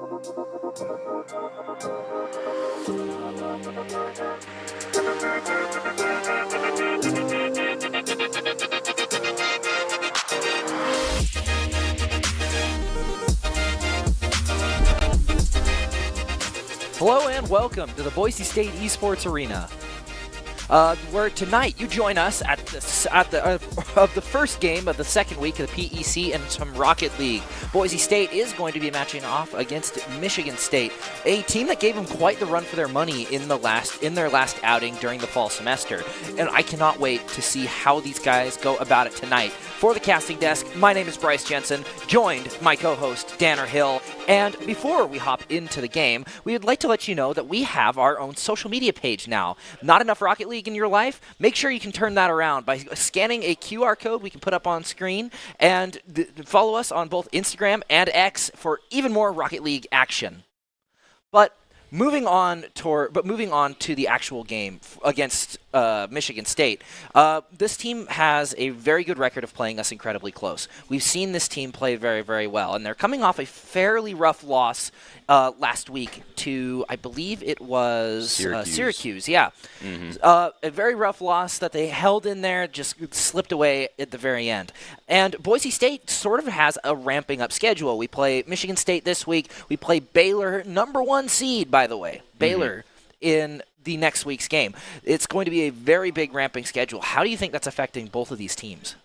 Hello and welcome to the Boise State Esports Arena. Where tonight you join us at the first game of the second week of the PEC and some Rocket League. Boise State is going to be matching off against Michigan State, a team that gave them quite the run for their money in their last outing during the fall semester. And I cannot wait to see how these guys go about it tonight. For the casting desk, my name is Bryce Jensen, joined my co-host Danner Hill. And before we hop into the game, we would like to let you know that we have our own social media page now. Not enough Rocket League in your life? Make sure you can turn that around by scanning a QR code we can put up on screen, and follow us on both Instagram and X for even more Rocket League action. But moving on to the actual game against Michigan State, this team has a very good record of playing us incredibly close. We've seen this team play very, very well, and they're coming off a fairly rough loss last week to, I believe it was Syracuse. Yeah. Mm-hmm. A very rough loss that they held in there, just slipped away at the very end. And Boise State sort of has a ramping up schedule. We play Michigan State this week. We play Baylor, number 1 seed, by the way. Baylor in the next week's game. It's going to be a very big ramping schedule. How do you think that's affecting both of these teams?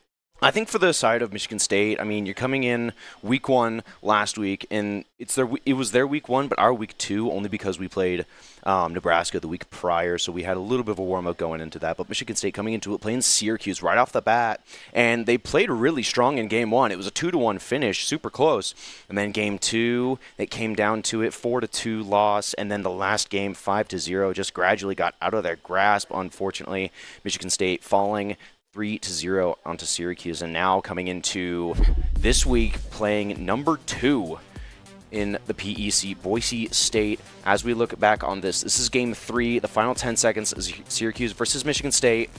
I think for the side of Michigan State, I mean, you're coming in week 1 last week, and it was their week 1, but our week 2 only because we played Nebraska the week prior, so we had a little bit of a warm-up going into that. But Michigan State coming into it, playing Syracuse right off the bat, and they played really strong in game 1. It was a 2-1 finish, super close. And then game 2, it came down to it, 4-2 loss, and then the last game, 5-0, just gradually got out of their grasp, unfortunately. Michigan State falling 3-0 onto Syracuse, and now coming into this week playing number 2 in the PEC, Boise State. As we look back on this is game 3, the final 10 seconds is Syracuse versus Michigan State.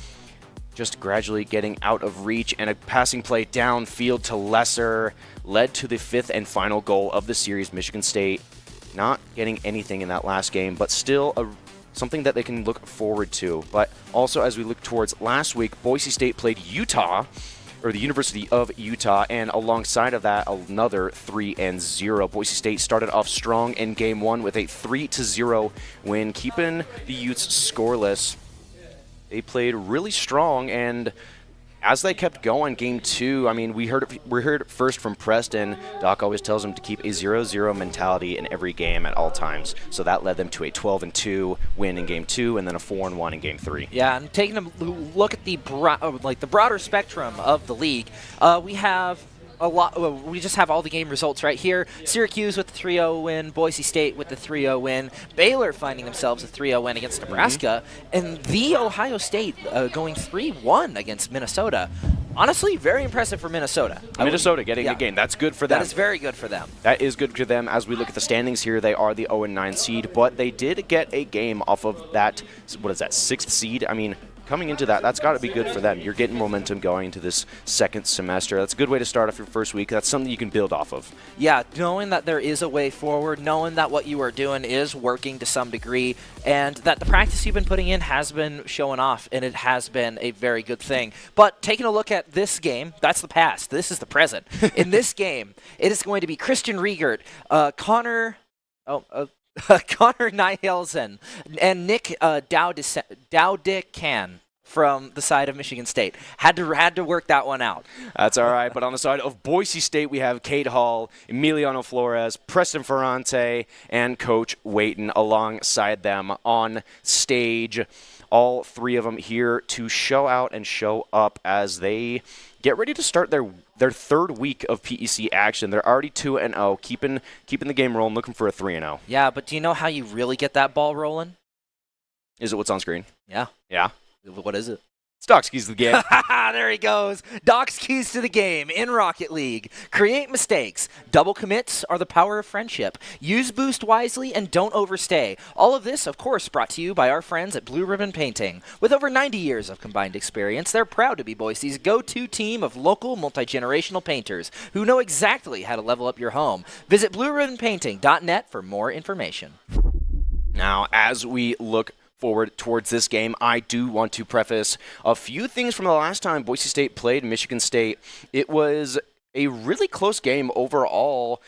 Just gradually getting out of reach, and a passing play downfield to Lesser led to the 5th and final goal of the series. Michigan State not getting anything in that last game, but still something that they can look forward to. But also, as we look towards last week, Boise State played Utah, or the University of Utah, and alongside of that, another 3-0. Boise State started off strong in game 1 with a 3-0 win, keeping the Utes scoreless. They played really strong, and as they kept going, game 2, I mean, we heard it first from Preston. Doc always tells them to keep a 0-0 mentality in every game at all times. So that led them to a 12-2 win in game 2, and then a 4-1 in game 3. Yeah, and taking a look at the broader spectrum of the league, we have we just have all the game results right here. Syracuse with the 3-0 win, Boise State with the 3-0 win, Baylor finding themselves a 3-0 win against Nebraska, and the Ohio State going 3-1 against Minnesota. Honestly, very impressive for Minnesota. Minnesota getting a game. That's good for them. That is very good for them. That is good for them. As we look at the standings here, they are the 0-9 seed, but they did get a game off of that, 6th seed? I mean, coming into that's got to be good for them. You're getting momentum going into this second semester. That's a good way to start off your first week. That's something you can build off of. Yeah, knowing that there is a way forward, knowing that what you are doing is working to some degree, and that the practice you've been putting in has been showing off, and it has been a very good thing. But taking a look at this game, that's the past. This is the present. In this game, it is going to be Christian Riegert, Connor Nyhelsen, and Nick Dowdican from the side of Michigan State. Had to work that one out. That's all right. But on the side of Boise State, we have Cade Hall, Emiliano Flores, Preston Ferrante, and Coach Waiton alongside them on stage. All 3 of them here to show out and show up as they get ready to start their 3rd week of PEC action. They're already 2-0, keeping the game rolling, looking for a 3-0. Yeah, but do you know how you really get that ball rolling? Is it what's on screen? Yeah. Yeah. What is it? Doc's keys to the game. There he goes. Doc's keys to the game in Rocket League. Create mistakes. Double commits are the power of friendship. Use boost wisely and don't overstay. All of this, of course, brought to you by our friends at Blue Ribbon Painting. With over 90 years of combined experience, they're proud to be Boise's go-to team of local multi-generational painters who know exactly how to level up your home. Visit blueribbonpainting.net for more information. Now, as we look forward towards this game, I do want to preface a few things from the last time Boise State played Michigan State. It was a really close game overall.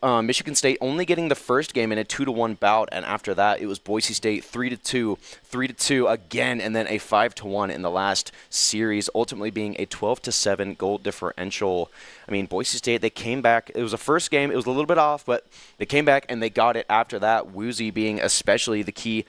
Michigan State only getting the first game in a 2-1 bout, and after that it was Boise State 3-2, 3-2 again, and then a 5-1 in the last series, ultimately being a 12-7 goal differential. I mean, Boise State, they came back. It was the first game. It was a little bit off, but they came back and they got it after that. Woozy being especially the key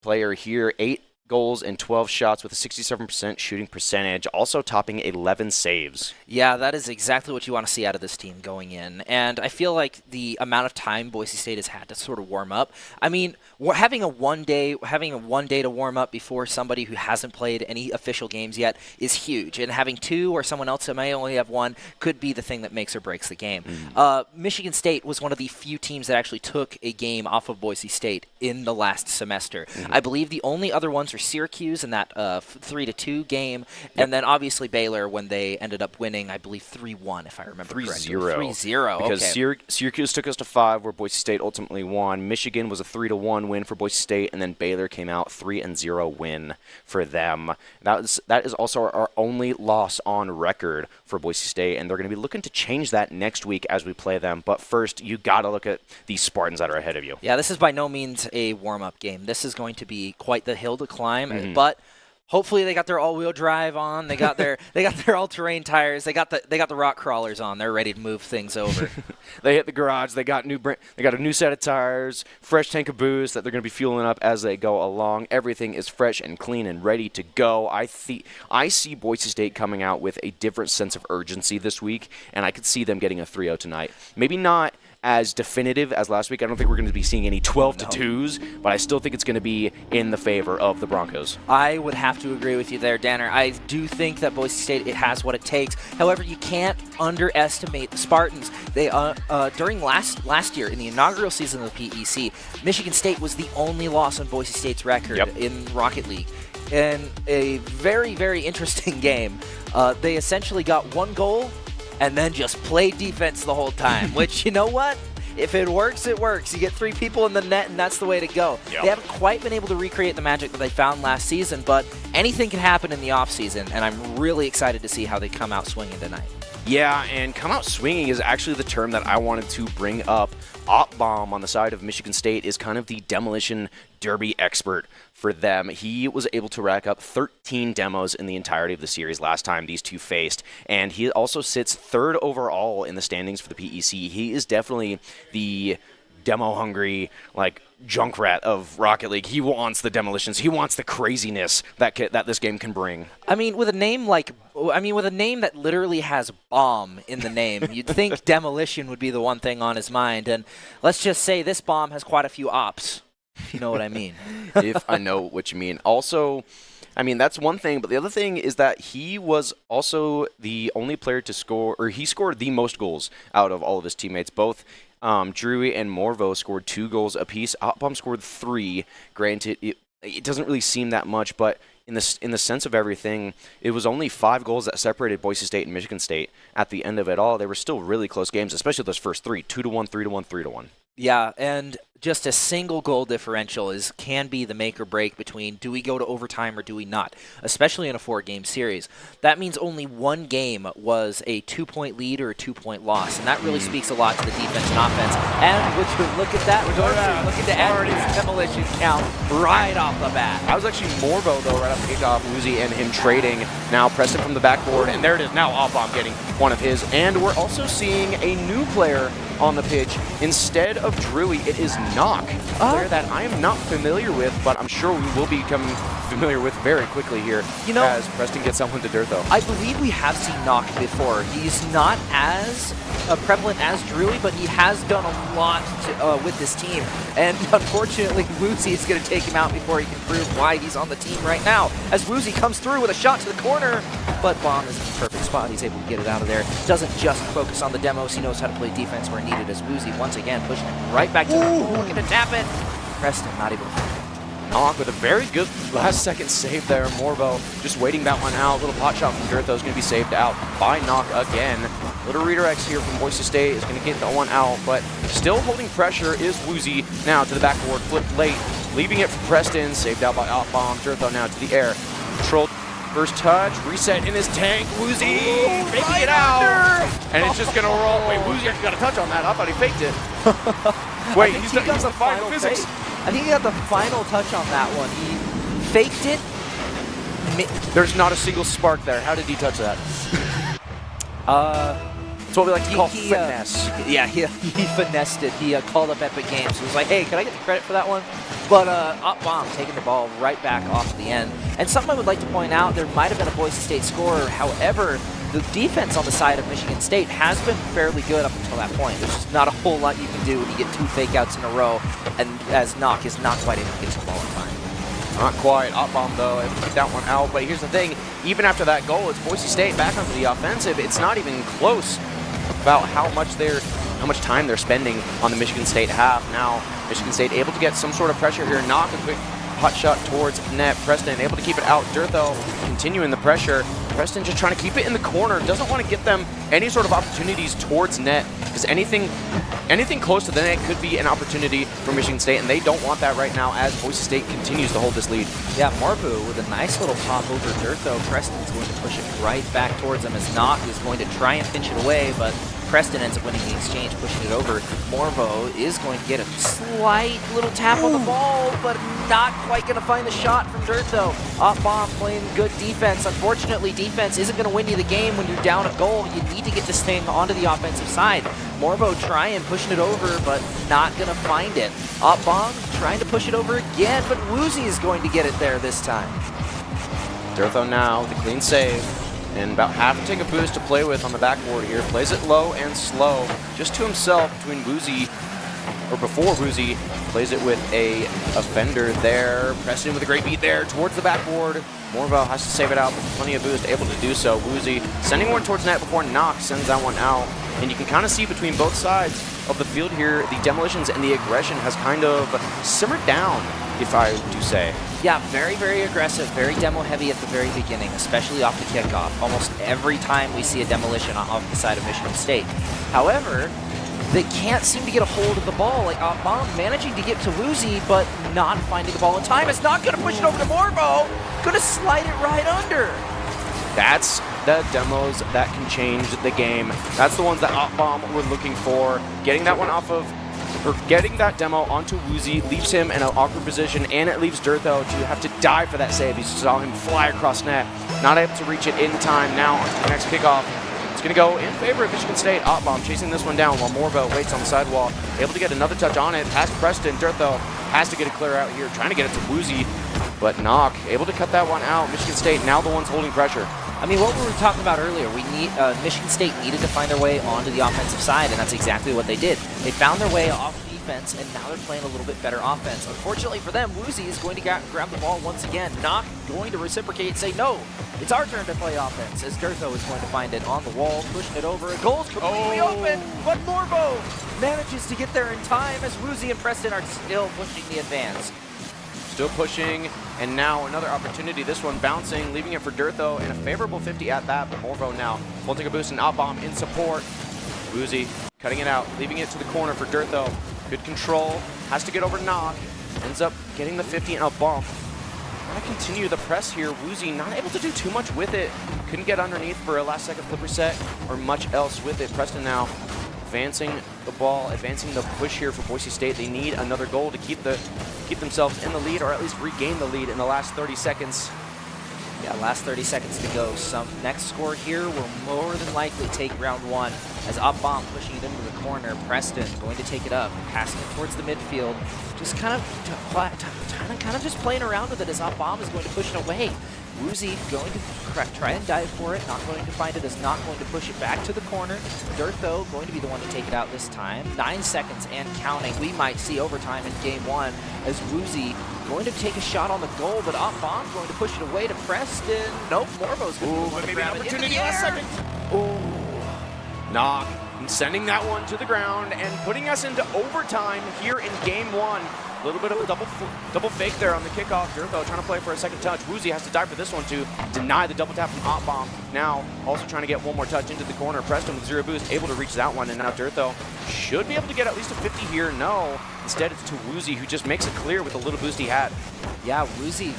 player here, 8 goals and 12 shots with a 67% shooting percentage, also topping 11 saves. Yeah, that is exactly what you want to see out of this team going in. And I feel like the amount of time Boise State has had to sort of warm up. I mean, having a one day to warm up before somebody who hasn't played any official games yet is huge. And having 2 or someone else that may only have 1 could be the thing that makes or breaks the game. Michigan State was one of the few teams that actually took a game off of Boise State in the last semester. I believe the only other ones are Syracuse in that 3-2 game, and then obviously Baylor when they ended up winning, I believe 3-1 if I remember correctly. 3-0. Because okay. Syracuse took us to 5, where Boise State ultimately won. Michigan was a 3-1 win for Boise State, and then Baylor came out 3-0 win for them. That is also our only loss on record for Boise State, and they're going to be looking to change that next week as we play them. But first, you got to look at these Spartans that are ahead of you. Yeah, this is by no means a warm-up game. This is going to be quite the hill to climb, but hopefully they got their all-wheel drive on. They got their all-terrain tires. They got the rock crawlers on. They're ready to move things over. They hit the garage. They got a new set of tires, fresh tank of booze that they're going to be fueling up as they go along. Everything is fresh and clean and ready to go. I see Boise State coming out with a different sense of urgency this week, and I could see them getting a 3-0 tonight. Maybe not as definitive as last week. I don't think we're going to be seeing any 12-2s, but I still think it's going to be in the favor of the Broncos. I would have to agree with you there, Danner. I do think that Boise State, it has what it takes. However, you can't underestimate the Spartans. They during last year in the inaugural season of the PEC, Michigan State was the only loss on Boise State's record in Rocket League. In a very, very interesting game, they essentially got 1 goal and then just play defense the whole time, which, you know what? If it works, it works. You get 3 people in the net, and that's the way to go. They haven't quite been able to recreate the magic that they found last season, but anything can happen in the offseason, and I'm really excited to see how they come out swinging tonight. Yeah, and come out swinging is actually the term that I wanted to bring up. Opbomb on the side of Michigan State is kind of the demolition derby expert for them. He was able to rack up 13 demos in the entirety of the series last time these two faced, and he also sits 3rd overall in the standings for the PEC. He is definitely the demo-hungry, Junkrat of Rocket League. He wants the demolitions. He wants the craziness that this game can bring. I mean, with a name that literally has bomb in the name, you'd think demolition would be the one thing on his mind. And let's just say this bomb has quite a few ops. If you know what I mean. If I know what you mean. Also, I mean, that's one thing, but the other thing is that he was also the only player to score, or he scored the most goals out of all of his teammates. Both Drury and Morvo scored 2 goals apiece. Opbomb scored 3. Granted, it doesn't really seem that much, but in the sense of everything, it was only 5 goals that separated Boise State and Michigan State at the end of it all. They were still really close games, especially those first 3, 2-1, 3-1, 3-1. Yeah, and just a single goal differential can be the make or break between do we go to overtime or do we not, especially in a 4-game series. That means only 1 game was a 2-point lead or a 2-point loss, and that really speaks a lot to the defense and offense. And would you look at that? We're looking to add his demolition count right off the bat. I was actually Morvo, though, right off the kickoff. Woozy and him trading. Now Preston from the backboard, and there it is. Now Opbomb getting one of his. And we're also seeing a new player on the pitch. Instead of Drewy, it is Knock, a player that I am not familiar with, but I'm sure we will become familiar with very quickly here as Preston gets someone to Dirtho. I believe we have seen Knock before. He's not as prevalent as Drewy, but he has done a lot with this team. And unfortunately, Woozy is going to take him out before he can prove why he's on the team right now. As Woozy comes through with a shot to the corner, but Bomb is in the perfect spot. He's able to get it out of there. Doesn't just focus on the demos. He knows how to play defense where needed as Woozy once again pushing it right back to the hole, looking to tap it. Preston not able to find it. Knock with a very good last-second save there. Morvo just waiting that one out. Little pot shot from Dirtho is going to be saved out by Knock again. Little redirects here from Boise State is going to get that one out, but still holding pressure is Woozy. Now to the backboard, flipped late, leaving it for Preston. Saved out by Bomb. Dirtho now to the air. Controlled first touch, reset in his tank. Woozy making it out. And it's just going to roll. Wait, Woozy actually got a touch on that. I thought he faked it. Wait, he's the final physics. I think he got the final touch on that one. He faked it. There's not a single spark there. How did he touch that? It's what we like to call finesse. Yeah, he finessed it. He called up Epic Games. He was like, hey, can I get the credit for that one? But Bomb taking the ball right back off the end. And something I would like to point out, there might have been a Boise State scorer. However, the defense on the side of Michigan State has been fairly good up until that point. There's just not a whole lot you can do when you get two fake-outs in a row, and as Knock is not quite able to get to the ball in time. Not quite. Bomb though, able to get that one out. But here's the thing, even after that goal, it's Boise State back onto the offensive. It's not even close about how much time they're spending on the Michigan State half. Now, Michigan State able to get some sort of pressure here. Knock a quick hot shot towards net. Preston able to keep it out. Dirtho continuing the pressure. Preston just trying to keep it in the corner. Doesn't want to get them any sort of opportunities towards net, because anything close to the net could be an opportunity for Michigan State, and they don't want that right now as Boise State continues to hold this lead. Yeah, Marbu with a nice little pop over Dirtho. Preston's going to push it right back towards him as Knock is going to try and pinch it away, but Preston ends up winning the exchange, pushing it over. Morvo is going to get a slight little tap on the ball, but not quite going to find the shot from Dirtho. Bomb playing good defense. Unfortunately, defense isn't going to win you the game when you're down a goal. You need to get this thing onto the offensive side. Morvo trying, pushing it over, but not going to find it. Bomb trying to push it over again, but Woozy is going to get it there this time. Dirtho now, the clean save. And about half a take a boost to play with on the backboard here. Plays it low and slow, just to himself between Woozy, or before Woozy. Plays it with a offender there. Preston with a great beat there towards the backboard. Morvo has to save it out, but plenty of boost, able to do so. Woozy sending one towards net before Knox sends that one out. And you can kind of see between both sides of the field here, the demolitions and the aggression has kind of simmered down, if I do say. Yeah, very, very aggressive, very demo heavy at the very beginning, especially off the kickoff. Almost every time we see a demolition off the side of Michigan State. However, they can't seem to get a hold of the ball. Like Bomb managing to get to Woozy, but not finding the ball in time. It's not going to push it over to Morvo. Going to slide it right under. That's the demos that can change the game. That's the ones that Bomb were looking for. Getting that one off of, or getting that demo onto Woozy leaves him in an awkward position, and it leaves Dirtho to have to dive for that save. You saw him fly across net, not able to reach it in time. Now onto the next kickoff. It's going to go in favor of Michigan State. Bomb chasing this one down while Morvo waits on the sidewall. Able to get another touch on it. Past Preston. Dirtho has to get it clear out here, trying to get it to Woozy, but Knock able to cut that one out. Michigan State now the ones holding pressure. I mean, what we were talking about earlier, Michigan State needed to find their way onto the offensive side, and that's exactly what they did. They found their way off defense, and now they're playing a little bit better offense. Unfortunately for them, Woozy is going to grab the ball once again. Knock going to reciprocate and say, no, it's our turn to play offense, as Dirtho is going to find it on the wall, pushing it over. Goal's completely open, but Morvo manages to get there in time as Woozy and Preston are still pushing the advance. Still pushing, and now another opportunity. This one bouncing, leaving it for Dirtho, and a favorable 50 at that, but Morvo now will take a boost and Bomb in support. Woozy cutting it out, leaving it to the corner for Dirtho. Good control, has to get over Knock, ends up getting the 50 and a bump. Trying to continue the press here. Woozy not able to do too much with it. Couldn't get underneath for a last second flip reset or much else with it. Preston now advancing the ball, advancing the push here for Boise State. They need another goal to keep themselves in the lead, or at least regain the lead in the last 30 seconds. Yeah, last 30 seconds to go. Some next score here will more than likely take round one as Up Bomb pushing it into the corner. Preston going to take it up, passing it towards the midfield. Just kind of just playing around with it as Up Bomb is going to push it away. Woozy going to try and dive for it, not going to find it, is not going to push it back to the corner. Dirt, though, going to be the one to take it out this time. 9 seconds and counting. We might see overtime in game one as Woozy going to take a shot on the goal, but Up Bomb going to push it away to Preston. Nope, Morbo's going to maybe an opportunity last second. Ooh. Knock sending that one to the ground and putting us into overtime here in game one. A little bit of a double fake there on the kickoff. Durtho trying to play for a second touch. Woozy has to dive for this one to deny the double tap from Up Bomb. Now also trying to get one more touch into the corner. Preston with 0 boost, able to reach that one, and now Durtho should be able to get at least a 50 here. No, instead it's to Woozy, who just makes it clear with the little boost he had. Yeah, Woozy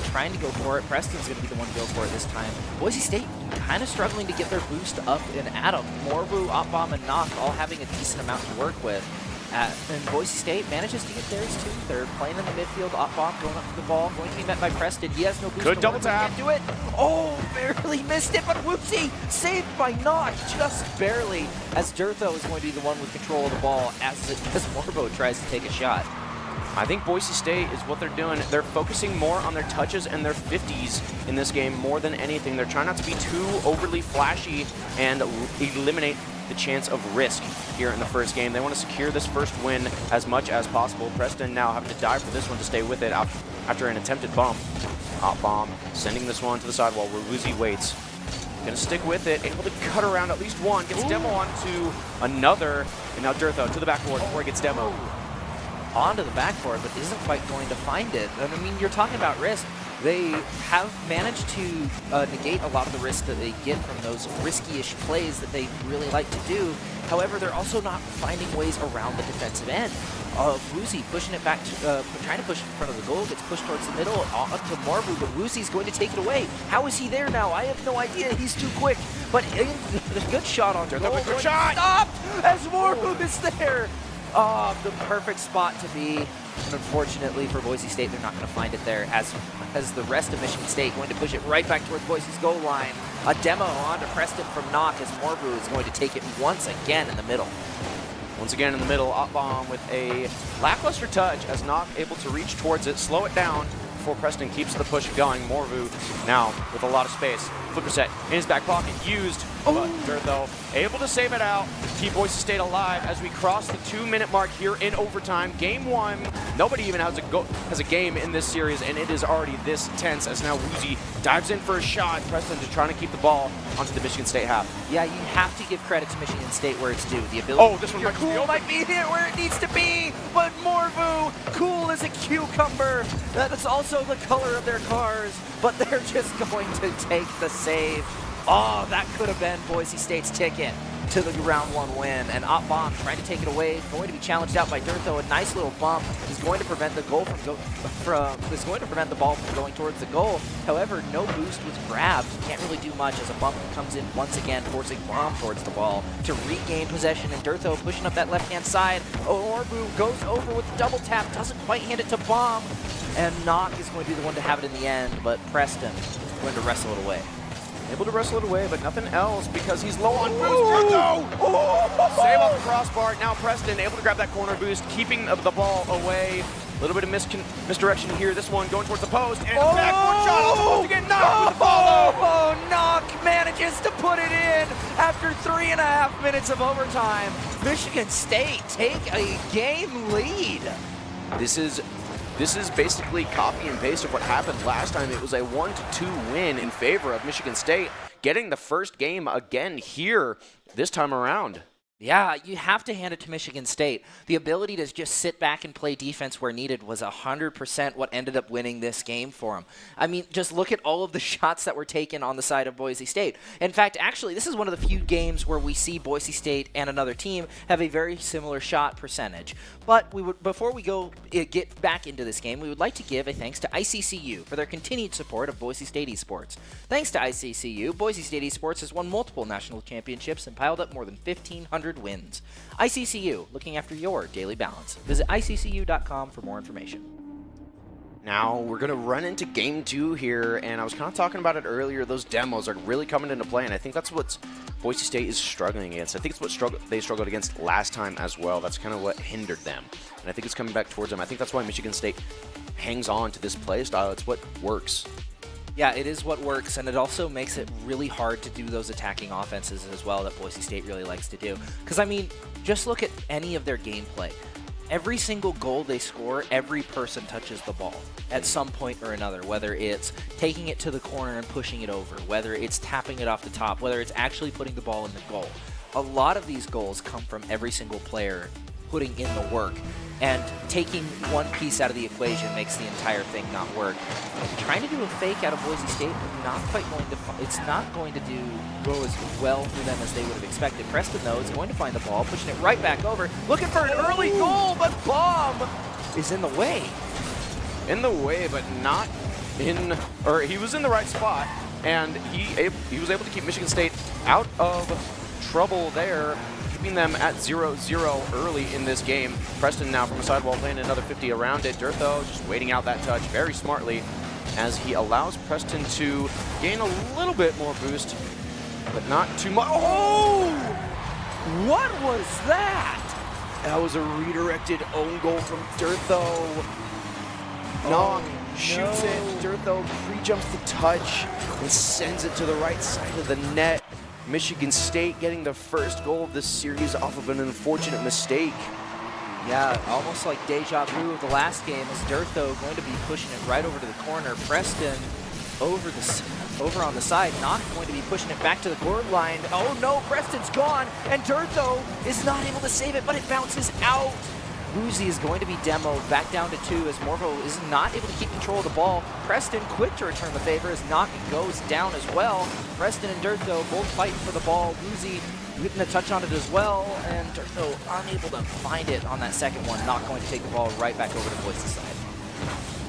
trying to go for it. Preston's going to be the one to go for it this time. Boise State kind of struggling to get their boost up and at them. Morbu, Up Bomb, and Knock all having a decent amount to work with. And Boise State manages to get theirs too. They're playing in the midfield. Up Bomb going up to the ball, going to be met by Preston. He has no boost. Good double tap. Can't do it. Oh, barely missed it, but Woozy saved by Knock, just barely. As Durtho is going to be the one with control of the ball as Morbo tries to take a shot. I think Boise State is what they're doing. They're focusing more on their touches and their 50s in this game more than anything. They're trying not to be too overly flashy and eliminate the chance of risk here in the first game. They want to secure this first win as much as possible. Preston now having to dive for this one to stay with it after an attempted bump. Up Bomb sending this one to the sidewall where Woozy waits. Gonna stick with it, able to cut around at least one. Gets Demo onto another, and now Durtho to the backboard before he gets Demo. Onto the backboard, but isn't quite going to find it. And I mean, you're talking about risk. They have managed to negate a lot of the risk that they get from those risky-ish plays that they really like to do. However, they're also not finding ways around the defensive end. Woozy pushing it back, trying to push in front of the goal, gets pushed towards the middle, up to Morbu, but Woozy's going to take it away. How is he there now? I have no idea. He's too quick, but a good shot on goal. Good shot! Stop as Morbu is there. Oh, the perfect spot to be. And unfortunately for Boise State, they're not going to find it there as the rest of Michigan State going to push it right back towards Boise's goal line. A demo onto Preston from Knock as Morbu is going to take it once again in the middle. Once again in the middle, Up Bomb with a lackluster touch as Knock able to reach towards it, slow it down before Preston keeps the push going. Morvu now with a lot of space. Flipper set in his back pocket, used, but Durtho able to save it out, keep Boise State alive as we cross the 2-minute mark here in overtime. Game one, nobody even has a game in this series, and it is already this tense as now Woozy dives in for a shot. Preston just trying to keep the ball onto the Michigan State half. Yeah, you have to give credit to Michigan State where it's due. The ability. Oh, this one might be here where it needs to be, but Morvu, cool as a cucumber. That is also the color of their cars, but they're just going to take the save. Oh, that could have been Boise State's ticket to the round one win. And Up Bomb trying to take it away, going to be challenged out by Durtho. A nice little bump is going to prevent the goal is going to prevent the ball from going towards the goal. However, no boost was grabbed. Can't really do much as a bump comes in once again, forcing Bomb towards the ball to regain possession. And Durtho pushing up that left-hand side. Orbu goes over with the double tap, doesn't quite hand it to Bomb. And Knock is going to be the one to have it in the end, but Preston is going to wrestle it away. Able to wrestle it away, but nothing else because he's low on boost. Save off the crossbar. Now Preston able to grab that corner boost, keeping the ball away. A little bit of misdirection here. This one going towards the post, and a backward shot off the post again. Knock with the ball. Oh, Knock manages to put it in after 3.5 minutes of overtime. Michigan State take a game lead. This is basically copy and paste of what happened last time. It was a 1-2 win in favor of Michigan State, getting the first game again here this time around. Yeah, you have to hand it to Michigan State. The ability to just sit back and play defense where needed was 100% what ended up winning this game for them. I mean, just look at all of the shots that were taken on the side of Boise State. In fact, actually, this is one of the few games where we see Boise State and another team have a very similar shot percentage. But before we get back into this game, we would like to give a thanks to ICCU for their continued support of Boise State esports. Thanks to ICCU, Boise State esports has won multiple national championships and piled up more than 1,500 wins. ICCU, looking after your daily balance. Visit iccu.com for more information. Now we're going to run into game 2 here, and I was kind of talking about it earlier. Those demos are really coming into play, and I think that's what Boise State is struggling against. I think it's what they struggled against last time as well. That's kind of what hindered them, and I think it's coming back towards them. I think that's why Michigan State hangs on to this play style. It's what works. Yeah, it is what works, and it also makes it really hard to do those attacking offenses as well that Boise State really likes to do. Because, I mean, just look at any of their gameplay. Every single goal they score, every person touches the ball at some point or another, whether it's taking it to the corner and pushing it over, whether it's tapping it off the top, whether it's actually putting the ball in the goal. A lot of these goals come from every single player putting in the work, and taking one piece out of the equation makes the entire thing not work. Trying to do a fake out of Boise State, not quite going to. It's not going to go as well for them as they would have expected. Preston, though, is going to find the ball, pushing it right back over, looking for an early goal, but Baum is in the way. In the way, but not in, or he was in the right spot, and he was able to keep Michigan State out of trouble there, keeping them at 0-0 early in this game. Preston now from a sidewall playing another 50 around it. Durtho just waiting out that touch very smartly as he allows Preston to gain a little bit more boost, but not too much. Oh! What was that? That was a redirected own goal from Durtho. Knock shoots it. Durtho pre-jumps the touch and sends it to the right side of the net. Michigan State getting the first goal of this series off of an unfortunate mistake. Yeah, almost like deja vu of the last game as Durtho going to be pushing it right over to the corner. Preston over on the side, not going to be pushing it back to the goal line. Oh no, Preston's gone, and Durtho is not able to save it, but it bounces out. Boise is going to be demoed back down to 2 as Morvo is not able to keep control of the ball. Preston quick to return the favor as Knock goes down as well. Preston and Durtho both fighting for the ball. Boise getting a touch on it as well, and Durtho unable to find it on that second one. Not going to take the ball right back over to Boise's side.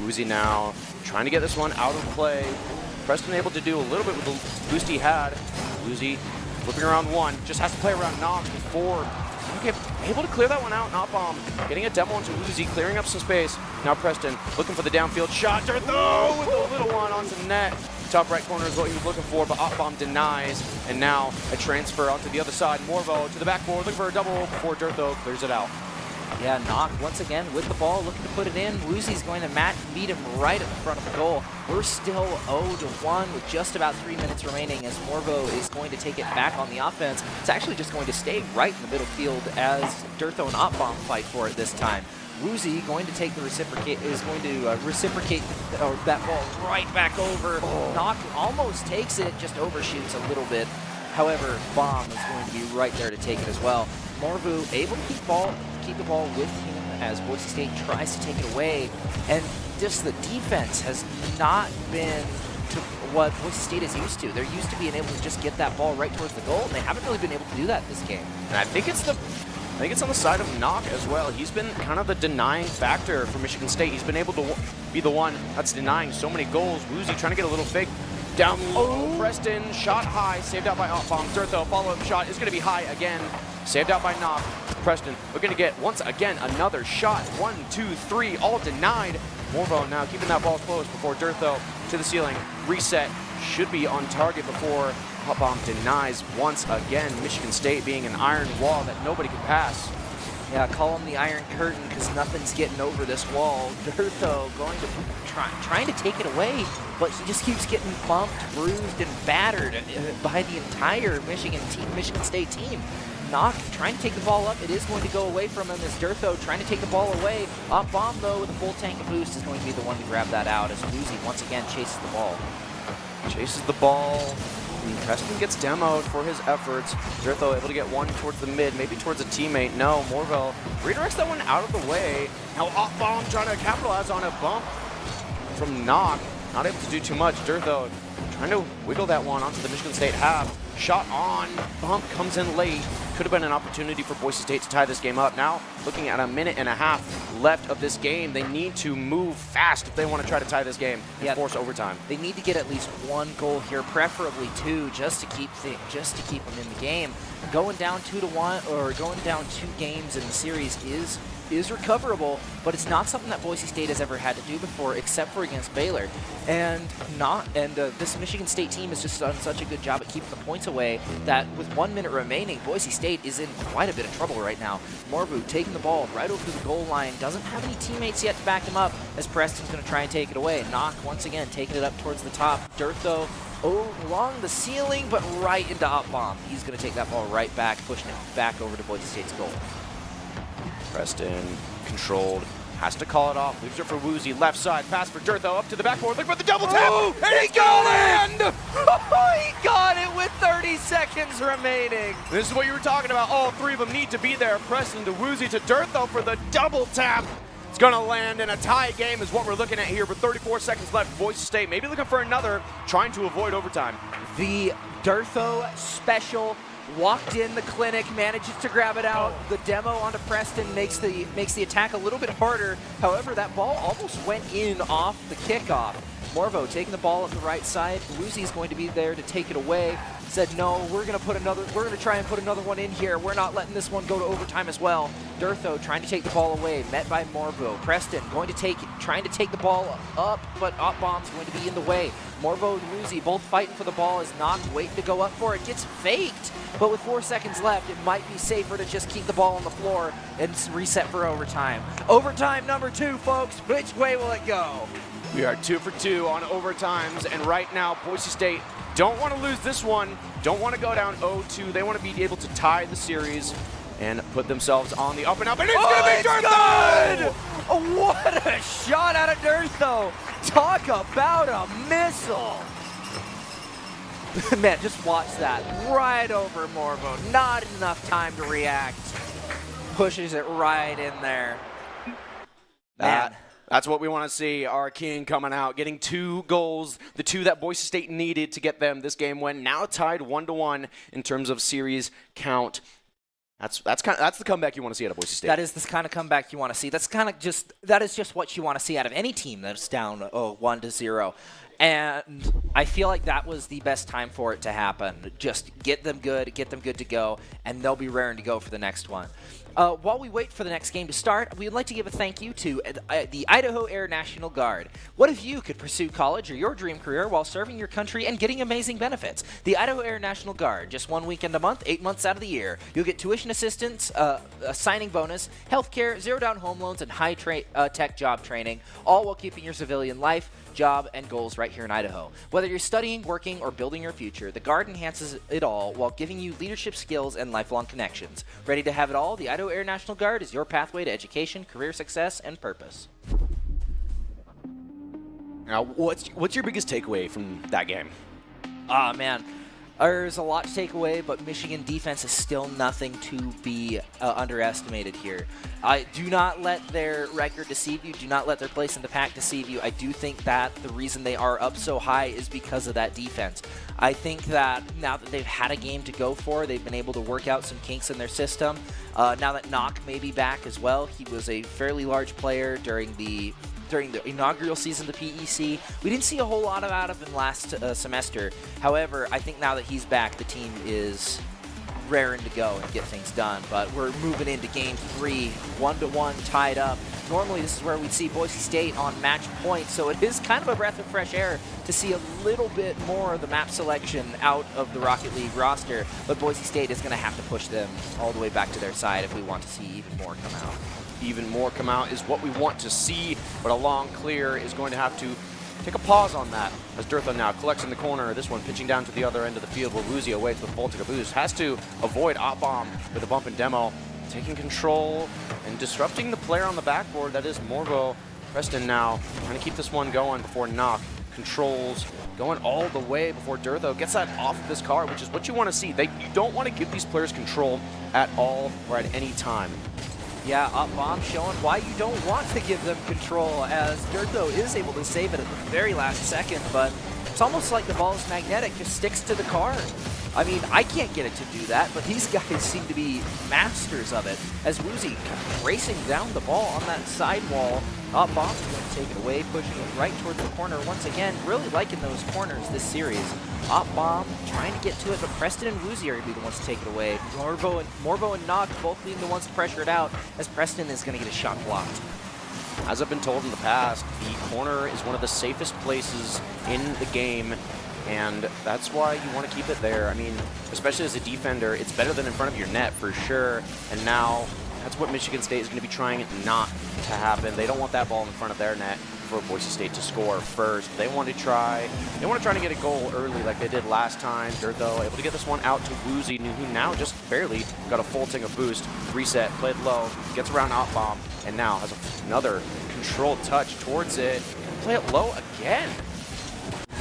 Boise now trying to get this one out of play. Preston able to do a little bit with the boost he had. Boise flipping around one, just has to play around Knox before. Okay, able to clear that one out, not Bomb. Getting a demo into Uzi, clearing up some space. Now Preston looking for the downfield shot. Durtho with a little one onto the net. Top right corner is what he was looking for, but Bomb denies. And now a transfer onto the other side. Morvo to the backboard, looking for a double before Durtho clears it out. Yeah, Knock once again with the ball, looking to put it in. Woozy's going to meet him right at the front of the goal. We're still 0-1 with just about 3 minutes remaining as Morvo is going to take it back on the offense. It's actually just going to stay right in the middle field as Durtho and Opbomb fight for it this time. Woozy going to take the reciprocate that ball right back over. Knock almost takes it, just overshoots a little bit. However, Bomb is going to be right there to take it as well. Morvu able to keep the ball with him as Boise State tries to take it away, and just the defense has not been to what Boise State is used to. They're used to being able to just get that ball right towards the goal, and they haven't really been able to do that this game. And I think it's on the side of Knock as well. He's been kind of the denying factor for Michigan State. He's been able to be the one that's denying so many goals. Woozy trying to get a little fake. Down low, Preston, shot high, saved out by Opbomb. Durtho, follow-up shot is going to be high again. Saved out by Knock. Preston, we're going to get, once again, another shot. 1, 2, 3, all denied. Morvo now keeping that ball close before Durtho to the ceiling. Reset, should be on target before Opbomb denies once again. Michigan State being an iron wall that nobody can pass. Yeah, call him the Iron Curtain because nothing's getting over this wall. Durtho going to trying to take it away, but he just keeps getting bumped, bruised, and battered by the entire Michigan State team. Knock trying to take the ball up. It is going to go away from him as Durtho trying to take the ball away. Bomb, though, with a full tank of boost is going to be the one to grab that out as Woozy once again chases the ball. Chases the ball. Preston gets demoed for his efforts. Durtho able to get one towards the mid, maybe towards a teammate. No, Morville redirects that one out of the way. Now Opbomb trying to capitalize on a bump from Knock. Not able to do too much. Durtho trying to wiggle that one onto the Michigan State half. Shot on. Bump comes in late. Could have been an opportunity for Boise State to tie this game up. Now, looking at a minute and a half left of this game, they need to move fast if they want to try to tie this game and force overtime. They need to get at least one goal here, preferably 2, just to keep them in the game. Going down 2-1 or going down 2 games in the series is is recoverable, but it's not something that Boise State has ever had to do before, except for against Baylor. And this Michigan State team has just done such a good job at keeping the points away that with 1 minute remaining, Boise State is in quite a bit of trouble right now. Morvu taking the ball right over to the goal line, doesn't have any teammates yet to back him up as Preston's going to try and take it away. Knock once again taking it up towards the top. Dirtho along the ceiling, but right into Op Bomb. He's going to take that ball right back, pushing it back over to Boise State's goal. Preston controlled, has to call it off, leaves it for Woozy, left side, pass for Dirtho, up to the backboard, look for the double tap, and he got it! He got it with 30 seconds remaining. This is what you were talking about, all three of them need to be there. Preston to Woozy to Dirtho for the double tap. It's gonna land in a tie game is what we're looking at here with 34 seconds left. Boise State maybe looking for another, trying to avoid overtime. The Dirtho special walked in the clinic, manages to grab it out. The demo onto Preston makes the attack a little bit harder. However, that ball almost went in off the kickoff. Morvo taking the ball at the right side. Lucy is going to be there to take it away. Said no, we're gonna try and put another one in here. We're not letting this one go to overtime as well. Dirtho trying to take the ball away, met by Morvo. Preston trying to take the ball up, but Op Bomb's going to be in the way. Morvo and Woozy both fighting for the ball as Knock waiting to go up for it. Gets faked, but with 4 seconds left, it might be safer to just keep the ball on the floor and reset for overtime. Overtime number 2, folks. Which way will it go? We are 2 for 2 on overtimes, and right now Boise State don't want to lose this one, don't want to go down 0-2. They want to be able to tie the series and put themselves on the up and up, and it's going to be Dirtho! What a shot out of Dirtho! Talk about a missile! Man, just watch that. Right over Morvo. Not enough time to react. Pushes it right in there. That's what we want to see. Our king coming out, getting 2 goals, the 2 that Boise State needed to get them this game win. Now tied 1-1 in terms of series count. That's the comeback you want to see out of Boise State. That is the kind of comeback you want to see. That is just what you want to see out of any team that's down 1-0. And I feel like that was the best time for it to happen. Just get them good to go, and they'll be raring to go for the next one. While we wait for the next game to start, we'd like to give a thank you to the Idaho Air National Guard. What if you could pursue college or your dream career while serving your country and getting amazing benefits? The Idaho Air National Guard, just 1 weekend a month, 8 months out of the year. You'll get tuition assistance, a signing bonus, healthcare, zero-down home loans, and high-tech job training, all while keeping your civilian life, job, and goals right here in Idaho. Whether you're studying, working, or building your future, the Guard enhances it all while giving you leadership skills and lifelong connections. Ready to have it all? The Idaho Air National Guard is your pathway to education, career success, and purpose. Now, what's your biggest takeaway from that game? Man. There's a lot to take away, but Michigan defense is still nothing to be underestimated here. Do not let their record deceive you. Do not let their place in the pack deceive you. I do think that the reason they are up so high is because of that defense. I think that now that they've had a game to go for, they've been able to work out some kinks in their system. Now that Knock may be back as well, he was a fairly large player during the inaugural season of the PEC. We didn't see a whole lot out of him last semester. However, I think now that he's back, the team is raring to go and get things done. But we're moving into game 3, 1-1 tied up. Normally this is where we'd see Boise State on match point, so it is kind of a breath of fresh air to see a little bit more of the map selection out of the Rocket League roster. But Boise State is going to have to push them all the way back to their side if we want to see even more come out. Even more come out is what we want to see, but a long clear is going to have to take a pause on that as Dirtho now collects in the corner. This one pitching down to the other end of the field where Woozy away to the full to boost. Has to avoid Op Bomb with a bump and demo. Taking control and disrupting the player on the backboard. That is Morvo. Preston now trying to keep this one going before Knock controls. Going all the way before Dirtho gets that off of this car, which is what you want to see. You don't want to give these players control at all or at any time. Yeah, Op Bomb showing why you don't want to give them control, as Dirtho is able to save it at the very last second, but it's almost like the ball is magnetic, just sticks to the car. I mean, I can't get it to do that, but these guys seem to be masters of it, as Woozy racing down the ball on that sidewall. Up bomb is going to take it away, pushing it right towards the corner. Once again, really liking those corners this series. Up bomb, trying to get to it, but Preston and Woozy are going to be the ones to take it away. Morvo and Nock both being the ones to pressure it out, as Preston is going to get a shot blocked. As I've been told in the past, the corner is one of the safest places in the game, and that's why you want to keep it there. I mean, especially as a defender, it's better than in front of your net for sure, and now that's what Michigan State is going to be trying not to happen. They don't want that ball in front of their net for Boise State to score first. They want to try to get a goal early like they did last time. Durtho able to get this one out to Woozy, who now just barely got a full tank of boost. Reset, played low, gets around Op Bomb, and now has another controlled touch towards it. Play it low again.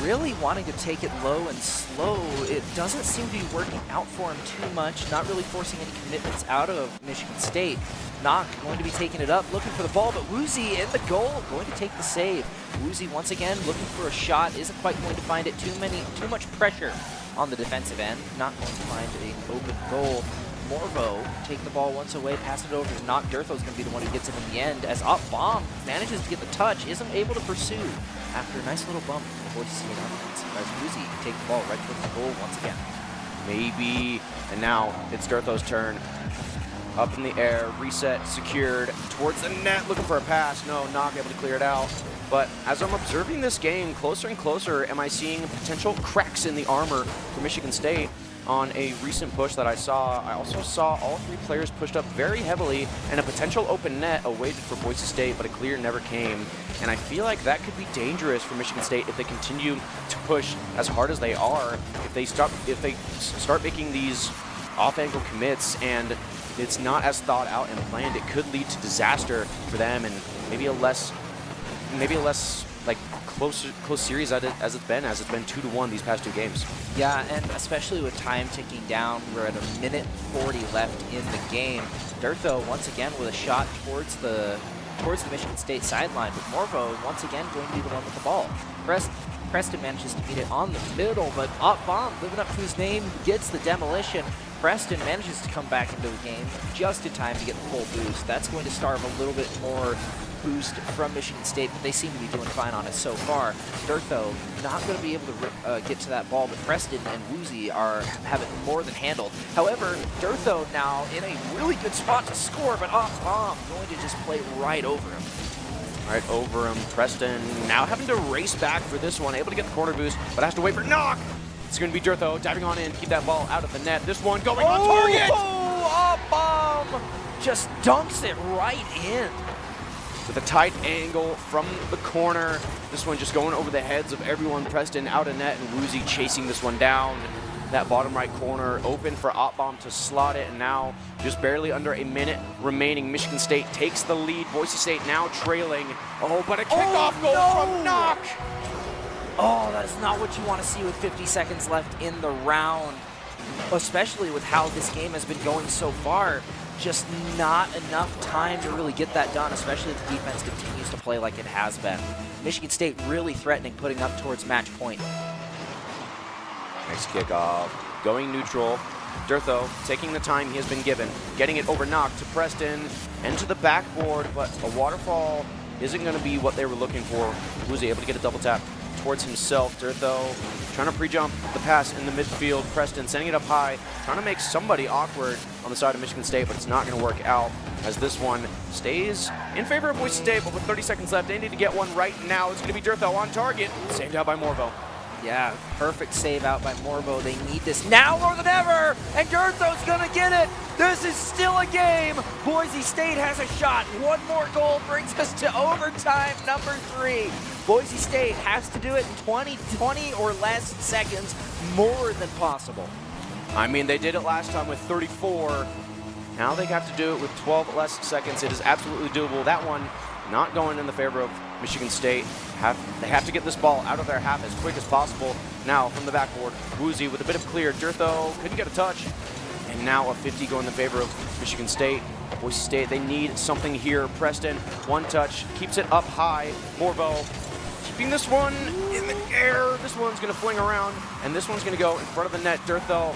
Really wanting to take it low and slow. It doesn't seem to be working out for him too much, not really forcing any commitments out of Michigan State. Nock going to be taking it up, looking for the ball, but Woozy in the goal, going to take the save. Woozy once again looking for a shot, isn't quite going to find it. Too much pressure on the defensive end, not going to find an open goal. Morvo taking the ball once away, passing it over to Nock. Durtho's going to be the one who gets it in the end, as Up Bomb manages to get the touch, isn't able to pursue after a nice little bump from Boise State offense, as Woozy take the ball right towards the goal once again. Maybe, and now it's Durtho's turn. Up in the air, reset, secured, towards the net, looking for a pass. No, Nock able to clear it out. But as I'm observing this game, closer and closer am I seeing potential cracks in the armor for Michigan State. On a recent push that I saw, I also saw all three players pushed up very heavily, and a potential open net awaited for Boise State, but a clear never came. And I feel like that could be dangerous for Michigan State if they continue to push as hard as they are. If they start making these off-angle commits and it's not as thought out and planned, it could lead to disaster for them, and maybe a less like close series as it's been 2-1 these past two games. Yeah, and especially with time ticking down, we're at a minute 40 left in the game. Durtho once again with a shot towards the Michigan State sideline, but Morvo once again going to be the one with the ball. Preston manages to beat it on the middle, but Op Bomb living up to his name, gets the demolition. Preston manages to come back into the game just in time to get the full boost. That's going to starve a little bit more boost from Michigan State, but they seem to be doing fine on it so far. Durtho not going to be able to get to that ball, but Preston and Woozy have it more than handled. However, Durtho now in a really good spot to score, but Op Bomb going to just play right over him. Right over him. Preston now having to race back for this one, able to get the corner boost, but has to wait for Nock. It's going to be Durtho diving on in, keep that ball out of the net. This one going on target! Oh, Op Bomb just dunks it right in. With a tight angle from the corner. This one just going over the heads of everyone. Preston out of net, and Woozy chasing this one down. That bottom right corner open for Op Bomb to slot it, and now just barely under a minute remaining. Michigan State takes the lead. Boise State now trailing. Oh, but a kickoff goal from Nock. Oh, that is not what you want to see with 50 seconds left in the round, especially with how this game has been going so far. Just not enough time to really get that done, especially if the defense continues to play like it has been. Michigan State really threatening, putting up towards match point. Nice kickoff, going neutral. Durtho taking the time he has been given, getting it over Nock to Preston and to the backboard, but a waterfall isn't going to be what they were looking for. Woozy able to get a double tap towards himself. Durtho trying to pre-jump the pass in the midfield. Preston sending it up high, trying to make somebody awkward on the side of Michigan State, but it's not going to work out as this one stays in favor of Boise State, but with 30 seconds left, they need to get one right now. It's going to be Durtho on target, saved out by Morvo. Yeah, perfect save out by Morvo. They need this now more than ever, and Durtho's gonna get it. This is still a game. Boise State has a shot. One more goal brings us to overtime number 3. Boise State has to do it in 20 or less seconds, more than possible. I mean, they did it last time with 34. Now they have to do it with 12 less seconds. It is absolutely doable. That one not going in the favor of Michigan State. They have to get this ball out of their half as quick as possible. Now from the backboard, Woozy with a bit of clear. Durtho couldn't get a touch. And now a 50 going in the favor of Michigan State. Boise State, they need something here. Preston, one touch, keeps it up high. Morvo keeping this one in the air. This one's going to fling around, and this one's going to go in front of the net. Durtho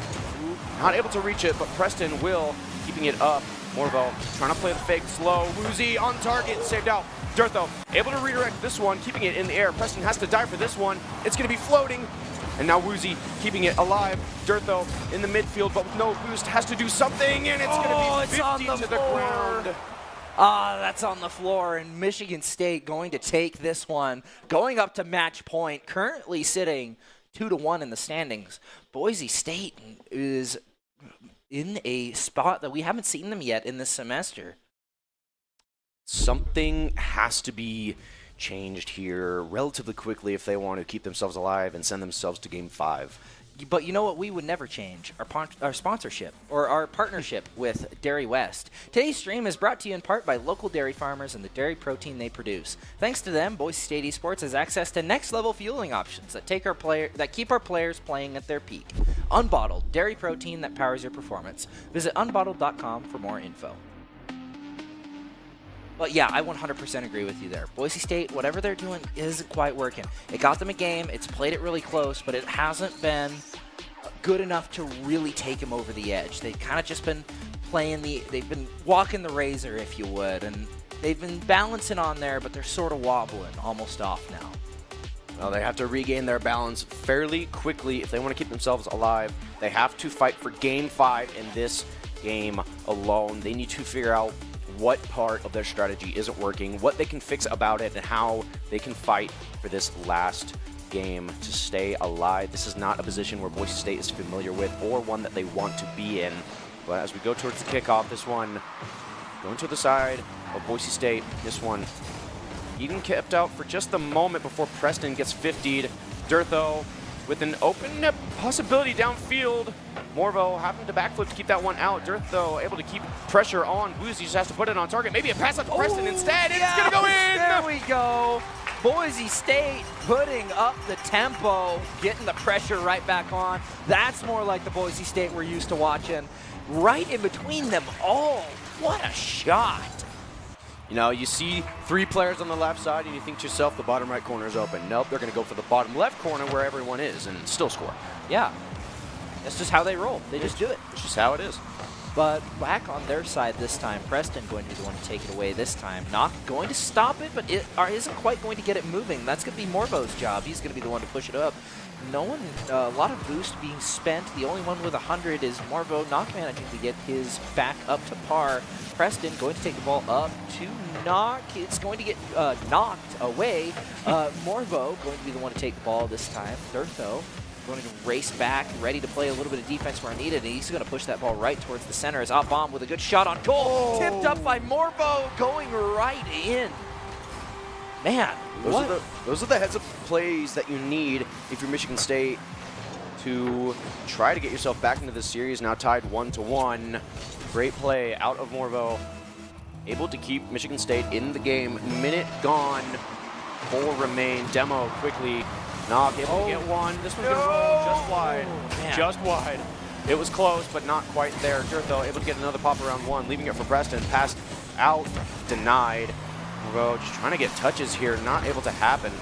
not able to reach it, but Preston will, keeping it up. Morvo trying to play the fake slow. Woozy on target, saved out Durtho able to redirect this one, keeping it in the air. Preston has to dive for this one. It's going to be floating. And now Woozy keeping it alive. Durtho in the midfield, but with no boost, has to do something, and it's going to be 50 to the ground. That's on the floor, and Michigan State going to take this one, going up to match point, currently sitting 2-1 in the standings. Boise State is in a spot that we haven't seen them yet in this semester. Something has to be changed here relatively quickly if they want to keep themselves alive and send themselves to Game 5. But you know what we would never change? Our sponsorship, or our partnership with Dairy West. Today's stream is brought to you in part by local dairy farmers and the dairy protein they produce. Thanks to them, Boise State Esports has access to next-level fueling options that keep our players playing at their peak. Unbottled, dairy protein that powers your performance. Visit unbottled.com for more info. But yeah, I 100% agree with you there. Boise State, whatever they're doing isn't quite working. It got them a game, it's played it really close, but it hasn't been good enough to really take them over the edge. They've kind of just been they've been walking the razor, if you would, and they've been balancing on there, but they're sort of wobbling, almost off now. Well, they have to regain their balance fairly quickly if they want to keep themselves alive. They have to fight for Game 5 in this game alone. They need to figure out what part of their strategy isn't working, what they can fix about it, and how they can fight for this last game to stay alive. This is not a position where Boise State is familiar with or one that they want to be in. But as we go towards the kickoff, this one going to the side of Boise State. This one even kept out for just a moment before Preston gets 50'd. Durtho with an open possibility downfield. Morvo having to backflip to keep that one out. Durtho able to keep pressure on. Woozy just has to put it on target. Maybe a pass up to Preston instead, and it's going to go in! There we go. Boise State putting up the tempo, getting the pressure right back on. That's more like the Boise State we're used to watching. Right in between them all. What a shot. You know, you see 3 players on the left side, and you think to yourself, the bottom right corner is open. Nope, they're going to go for the bottom left corner where everyone is and still score. Yeah. That's just how they roll. They just do it. It's just how it is. But back on their side this time, Preston going to be the one to take it away this time. Not going to stop it, but it isn't quite going to get it moving. That's going to be Morvo's job. He's going to be the one to push it up. A lot of boost being spent. The only one with 100 is Morvo, not managing to get his back up to par. Preston going to take the ball up to knock. It's going to get knocked away. Morvo going to be the one to take the ball this time. Durtho going to race back, ready to play a little bit of defense where needed, and he's going to push that ball right towards the center as Bomb with a good shot on goal. Oh. Tipped up by Morvo, going right in. Man, those are the heads-up plays that you need if you're Michigan State to try to get yourself back into this series, now tied 1-1. Great play out of Morvo, able to keep Michigan State in the game. Minute gone, 4 remain. Demo quickly, Knock able to get one. This one's going to roll just wide. Man. Just wide. It was close, but not quite there. Durtho able to get another pop around 1, leaving it for Preston. Passed out, denied. Morvo just trying to get touches here, not able to happen.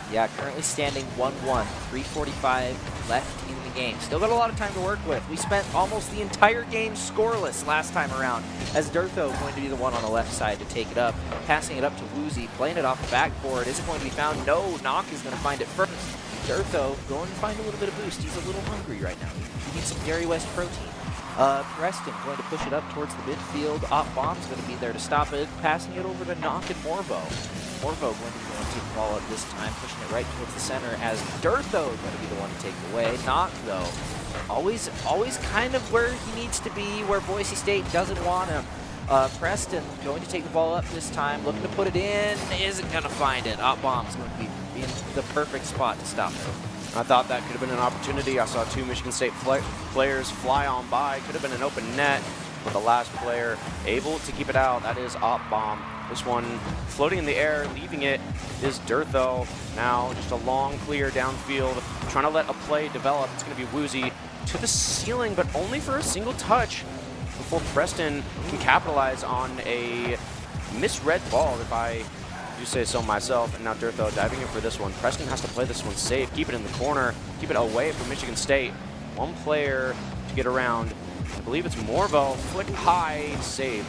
Yeah, currently standing 1-1, 3:45 left in the game. Still got a lot of time to work with. We spent almost the entire game scoreless last time around, as Durtho going to be the one on the left side to take it up. Passing it up to Woozy, playing it off the backboard. Is it going to be found? No, Knock is going to find it first. Durtho going to find a little bit of boost. He's a little hungry right now. He needs some Dairy West protein. Preston going to push it up towards the midfield. Bomb's going to be there to stop it. Passing it over to Knock and Morvo. Morvo going to be the one to take the ball up this time, pushing it right towards the center as Durtho going to be the one to take it away. Knock, though, always kind of where he needs to be, where Boise State doesn't want him. Preston going to take the ball up this time, looking to put it in, isn't going to find it. Bomb's going to be in the perfect spot to stop it. I thought that could have been an opportunity. I saw 2 Michigan State players fly on by. Could have been an open net, but the last player able to keep it out. That is Bomb. This one floating in the air, leaving it is Durtho. Now just a long clear downfield, trying to let a play develop. It's going to be Woozy to the ceiling, but only for a single touch before Preston can capitalize on a misread ball, if I do say so myself. And now Durtho diving in for this one. Preston has to play this one safe, keep it in the corner, keep it away from Michigan State. One player to get around. I believe it's Morvo, flick high, saved.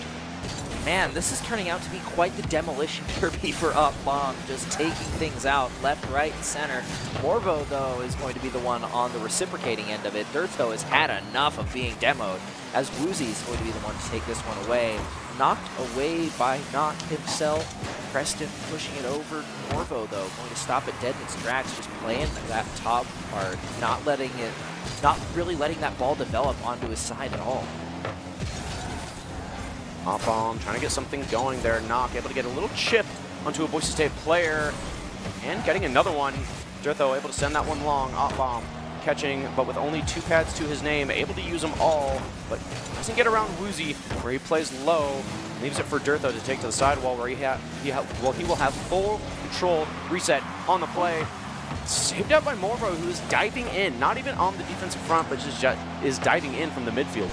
Man, this is turning out to be quite the demolition derby for Up Bomb, just taking things out left, right, and center. Morvo, though, is going to be the one on the reciprocating end of it. Dirtho has had enough of being demoed, as Woozy is going to be the one to take this one away. Knocked away by Knock himself. Preston pushing it over. Morvo, though, going to stop it dead in its tracks, just playing that top part, not really letting that ball develop onto his side at all. Up Bomb trying to get something going there. Knock able to get a little chip onto a Boise State player and getting another one. Dirtho able to send that one long. Up Bomb catching, but with only 2 pads to his name, able to use them all, but doesn't get around Woozy, where he plays low. Leaves it for Dirtho to take to the sidewall, where he will have full control reset on the play. Saved out by Morvo, who is diving in, not even on the defensive front, but just is diving in from the midfield.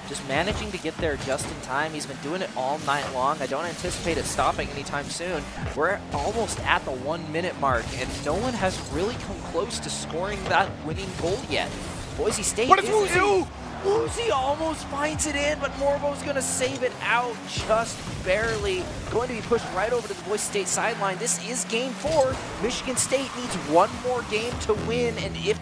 Just managing to get there just in time. He's been doing it all night long. I don't anticipate it stopping anytime soon. We're almost at the 1 minute mark, and no one has really come close to scoring that winning goal yet. Boise State What is Woozy? Woozy almost finds it in, but Morvo's going to save it out just barely. Going to be pushed right over to the Boise State sideline. This is game 4. Michigan State needs one more game to win, and if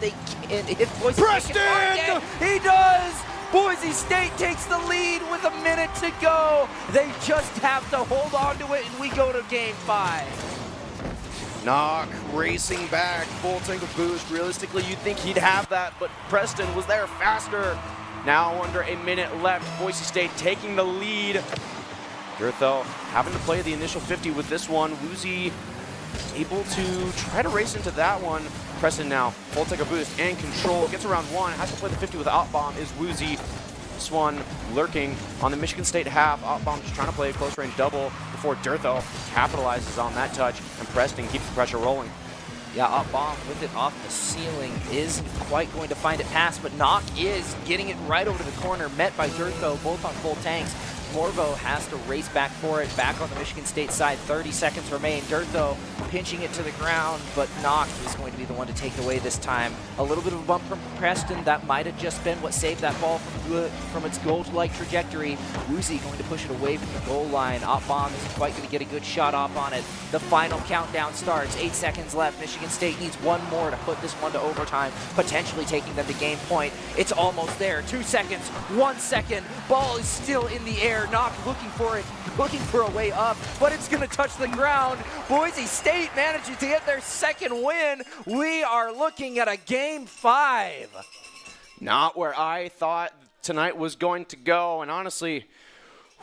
Boise State can find it, he does! Boise State takes the lead with a minute to go. They just have to hold on to it, and we go to game 5. Knock racing back, full tank of boost. Realistically, you'd think he'd have that, but Preston was there faster. Now under a minute left, Boise State taking the lead. Dirtho having to play the initial 50 with this one. Woozy able to try to race into that one. Preston now, full take a boost and control, gets around 1, has to play the 50 with Up Bomb, is Woozy. This one lurking on the Michigan State half. Up Bomb just trying to play a close range double before Dirtho capitalizes on that touch, and Preston keeps the pressure rolling. Yeah, Up Bomb with it off the ceiling isn't quite going to find it past, but Knock is getting it right over to the corner, met by Dirtho, both on full tanks. Morvo has to race back for it, back on the Michigan State side. 30 seconds remain. Dirtho pinching it to the ground, but Knock is going to be the one to take it away this time. A little bit of a bump from Preston. That might have just been what saved that ball from its goal-like trajectory. Woozy going to push it away from the goal line. Up Bomb isn't quite going to get a good shot off on it. The final countdown starts. 8 seconds left. Michigan State needs one more to put this one to overtime, potentially taking them to game point. It's almost there. 2 seconds, 1 second. Ball is still in the air. Knock looking for it, looking for a way up, but it's going to touch the ground. Boise State manages to get their second win. We are looking at a game 5. Not where I thought tonight was going to go, and honestly,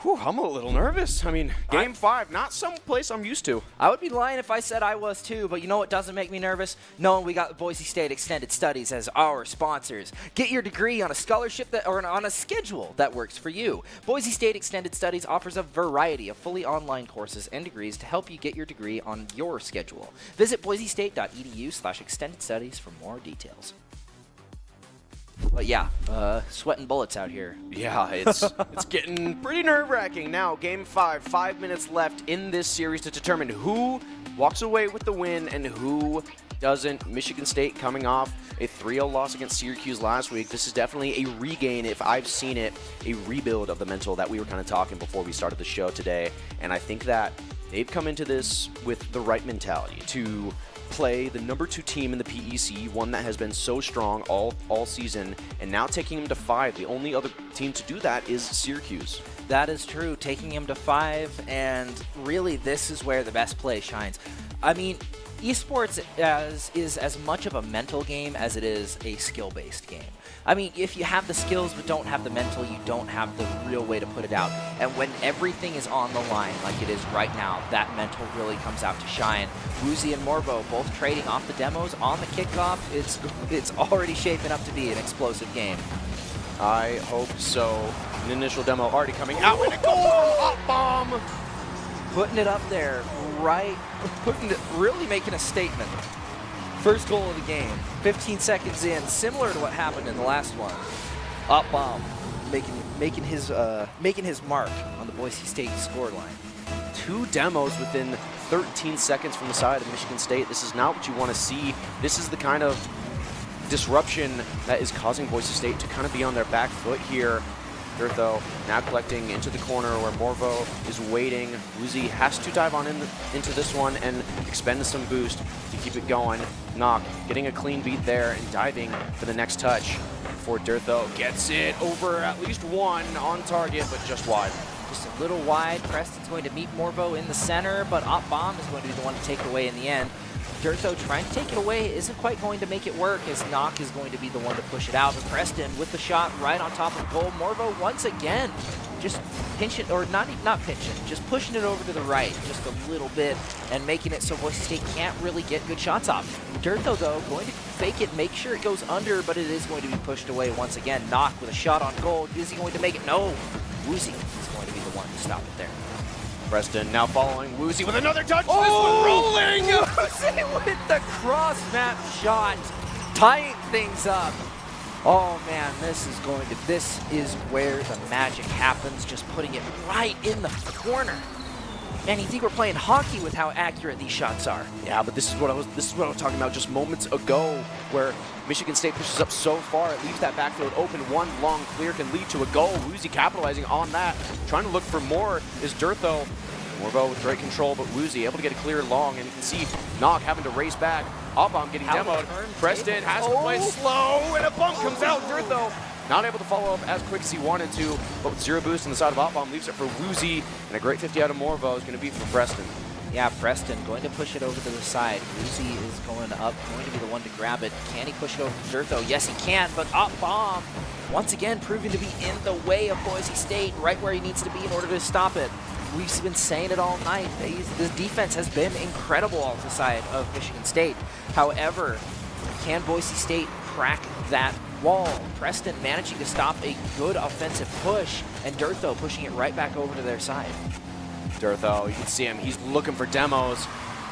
I'm a little nervous. I mean, game 5, not some place I'm used to. I would be lying if I said I was too, but you know what doesn't make me nervous? Knowing we got Boise State Extended Studies as our sponsors. Get your degree on a scholarship or on a schedule that works for you. Boise State Extended Studies offers a variety of fully online courses and degrees to help you get your degree on your schedule. Visit boisestate.edu/extended studies for more details. But yeah, sweating bullets out here. Yeah, it's getting pretty nerve-wracking. Now, game 5, 5 minutes left in this series to determine who walks away with the win and who doesn't. Michigan State coming off a 3-0 loss against Syracuse last week. This is definitely a regain, if I've seen it, a rebuild of the mental that we were kind of talking before we started the show today. And I think that they've come into this with the right mentality to play the number 2 team in the PEC, one that has been so strong all season, and now taking them to 5. The only other team to do that is Syracuse. That is true, taking him to 5, and really this is where the best play shines. I mean, esports is as much of a mental game as it is a skill-based game. I mean, if you have the skills but don't have the mental, you don't have the real way to put it out. And when everything is on the line, like it is right now, that mental really comes out to shine. Woozy and Morvo both trading off the demos on the kickoff. It's already shaping up to be an explosive game. I hope so. An initial demo already coming out, and a goal from Up Bomb! Putting it up there, right, really making a statement. First goal of the game, 15 seconds in, similar to what happened in the last one. Up Bomb, making his mark on the Boise State scoreline. 2 demos within 13 seconds from the side of Michigan State. This is not what you want to see. This is the kind of disruption that is causing Boise State to kind of be on their back foot here. Durtho now collecting into the corner where Morvo is waiting. Woozy has to dive on into this one and expend some boost to keep it going. Knock getting a clean beat there and diving for the next touch before Durtho gets it over at least one on target, but just wide. Just a little wide. Preston's going to meet Morvo in the center, but Op Bomb is going to be the one to take it away in the end. Durtho trying to take it away isn't quite going to make it work, as Knock is going to be the one to push it out. But Preston with the shot right on top of goal. Morvo once again just pinch it, or not pinch it, just pushing it over to the right just a little bit and making it so Boise State can't really get good shots off. Durtho, though, going to fake it, make sure it goes under, but it is going to be pushed away once again. Knock with a shot on goal. Is he going to make it? No. Woozy is going to be the one to stop it there. Preston now following Woozy with another touch. Oh! This one rolling! Woozy with the cross-map shot, tying things up. Oh man, this is where the magic happens, just putting it right in the corner. Man, you think we're playing hockey with how accurate these shots are. Yeah, but this is what I was talking about just moments ago, where Michigan State pushes up so far, it leaves that backfield open. One long clear can lead to a goal. Woozy capitalizing on that, trying to look for more is Durtho. Morvo with great control, but Woozy able to get a clear long, and you can see Knock having to race back. Op-Bomb getting demoed. Preston has to play slow, and a bump comes out. Durtho not able to follow up as quick as he wanted to, but with zero boost on the side of Op-Bomb, leaves it for Woozy, and a great 50 out of Morvo is going to be for Preston. Yeah, Preston going to push it over to the side. Woozy is going up, going to be the one to grab it. Can he push it over to Durtho? Yes, he can, but Op-Bomb once again proving to be in the way of Boise State, right where he needs to be in order to stop it. We've been saying it all night. This defense has been incredible off the side of Michigan State. However, can Boise State crack that wall? Preston managing to stop a good offensive push, and Durtho pushing it right back over to their side. Durtho, you can see him, he's looking for demos.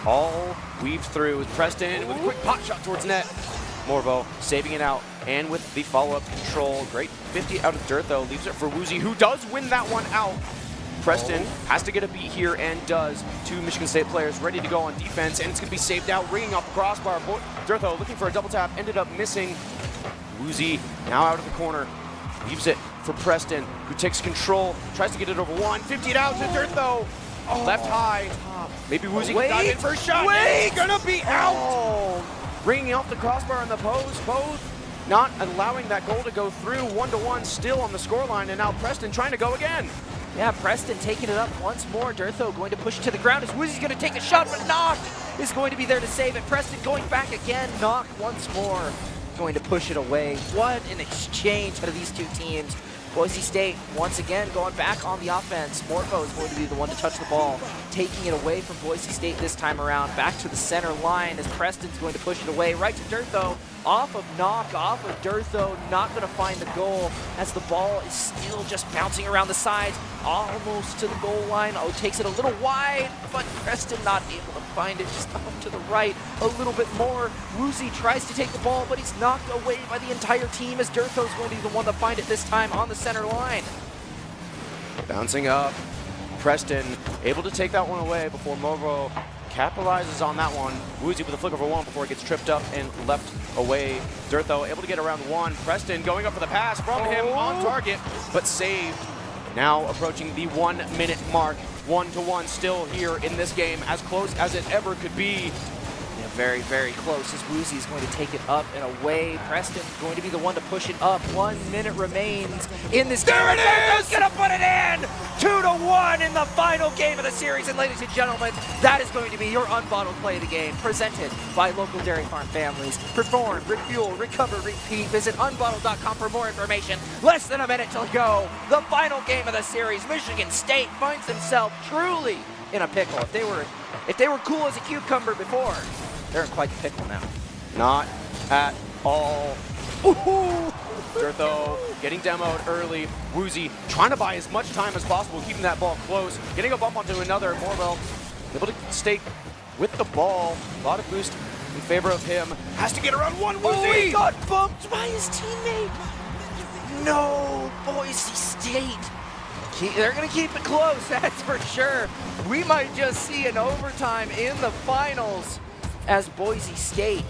All weaved through with Preston with a quick pot shot towards net. Morvo saving it out, and with the follow-up control, great 50 out of Durtho, leaves it for Woozy, who does win that one out. Preston has to get a beat here and does. Two Michigan State players ready to go on defense, and it's going to be saved out, ringing off the crossbar. Durtho looking for a double tap, ended up missing. Woozy now out of the corner, leaves it for Preston, who takes control, tries to get it over one, 50 it out to Durtho. Left high. Maybe Woozy can dive in for a shot. It's going to be out. Ringing off the crossbar on the post. Both not allowing that goal to go through. 1-1 still on the scoreline, and now Preston trying to go again. Yeah, Preston taking it up once more. Durtho going to push it to the ground as Woozy's going to take the shot, but Knock is going to be there to save it. Preston going back again. Knock once more going to push it away. What an exchange out of these two teams. Boise State once again going back on the offense. Morvo is going to be the one to touch the ball, taking it away from Boise State this time around. Back to the center line as Preston's going to push it away right to Durtho. Off of Knock, off of Durtho, not going to find the goal as the ball is still just bouncing around the sides, almost to the goal line. Oh, takes it a little wide, but Preston not able to find it, just up to the right a little bit more. Woozy tries to take the ball, but he's knocked away by the entire team as Durtho's going to be the one to find it this time on the center line. Bouncing up, Preston able to take that one away before Morvo capitalizes on that one. Woozy with a flick over one before it gets tripped up and left away. Durtho able to get around one. Preston going up for the pass from him on target, but saved. Now approaching the 1 minute mark. 1-1 still here in this game, as close as it ever could be. Yeah, very, very close as Woozy is going to take it up and away. Preston going to be the one to push it up. 1 minute remains in this game. There it is! Going to put it in! 2-1 in the final game of the series. And ladies and gentlemen, that is going to be your unbottled play of the game, presented by local dairy farm families. Perform, refuel, recover, repeat. Visit unbottled.com for more information. Less than a minute to go. The final game of the series. Michigan State finds themselves truly in a pickle. If they were cool as a cucumber before, they're in quite the pickle now. Not at all. Ooh. Durtho getting demoed early. Woozy trying to buy as much time as possible, keeping that ball close. Getting a bump onto another. Morvo able to stay with the ball. A lot of boost in favor of him. Has to get around one. Woozy! Oh, he got bumped by his teammate. No, Boise State. They're going to keep it close, that's for sure. We might just see an overtime in the finals as Boise State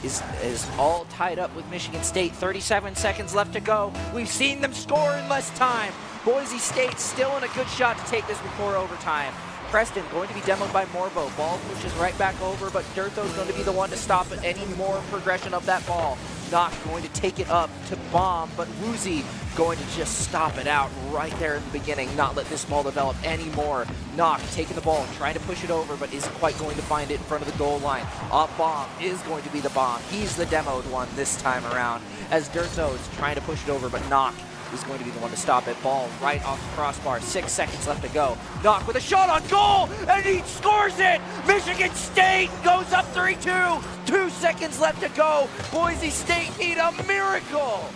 is all tied up with Michigan State. 37 seconds left to go. We've seen them score in less time. Boise State still in a good shot to take this before overtime. Preston going to be demoed by Morvo. Ball pushes right back over, but Durtho's going to be the one to stop it. Any more progression of that ball. Knock going to take it up to Bomb, but Woozy going to just stop it out right there in the beginning, not let this ball develop anymore. Knock taking the ball, trying to push it over, but isn't quite going to find it in front of the goal line. Bomb is going to be the Bomb. He's the demoed one this time around, as Durtho is trying to push it over, but Knock is going to be the one to stop it. Ball right off the crossbar. 6 seconds left to go. Knock with a shot on goal, and he scores it! Michigan State goes up 3-2. 2 seconds left to go. Boise State need a miracle.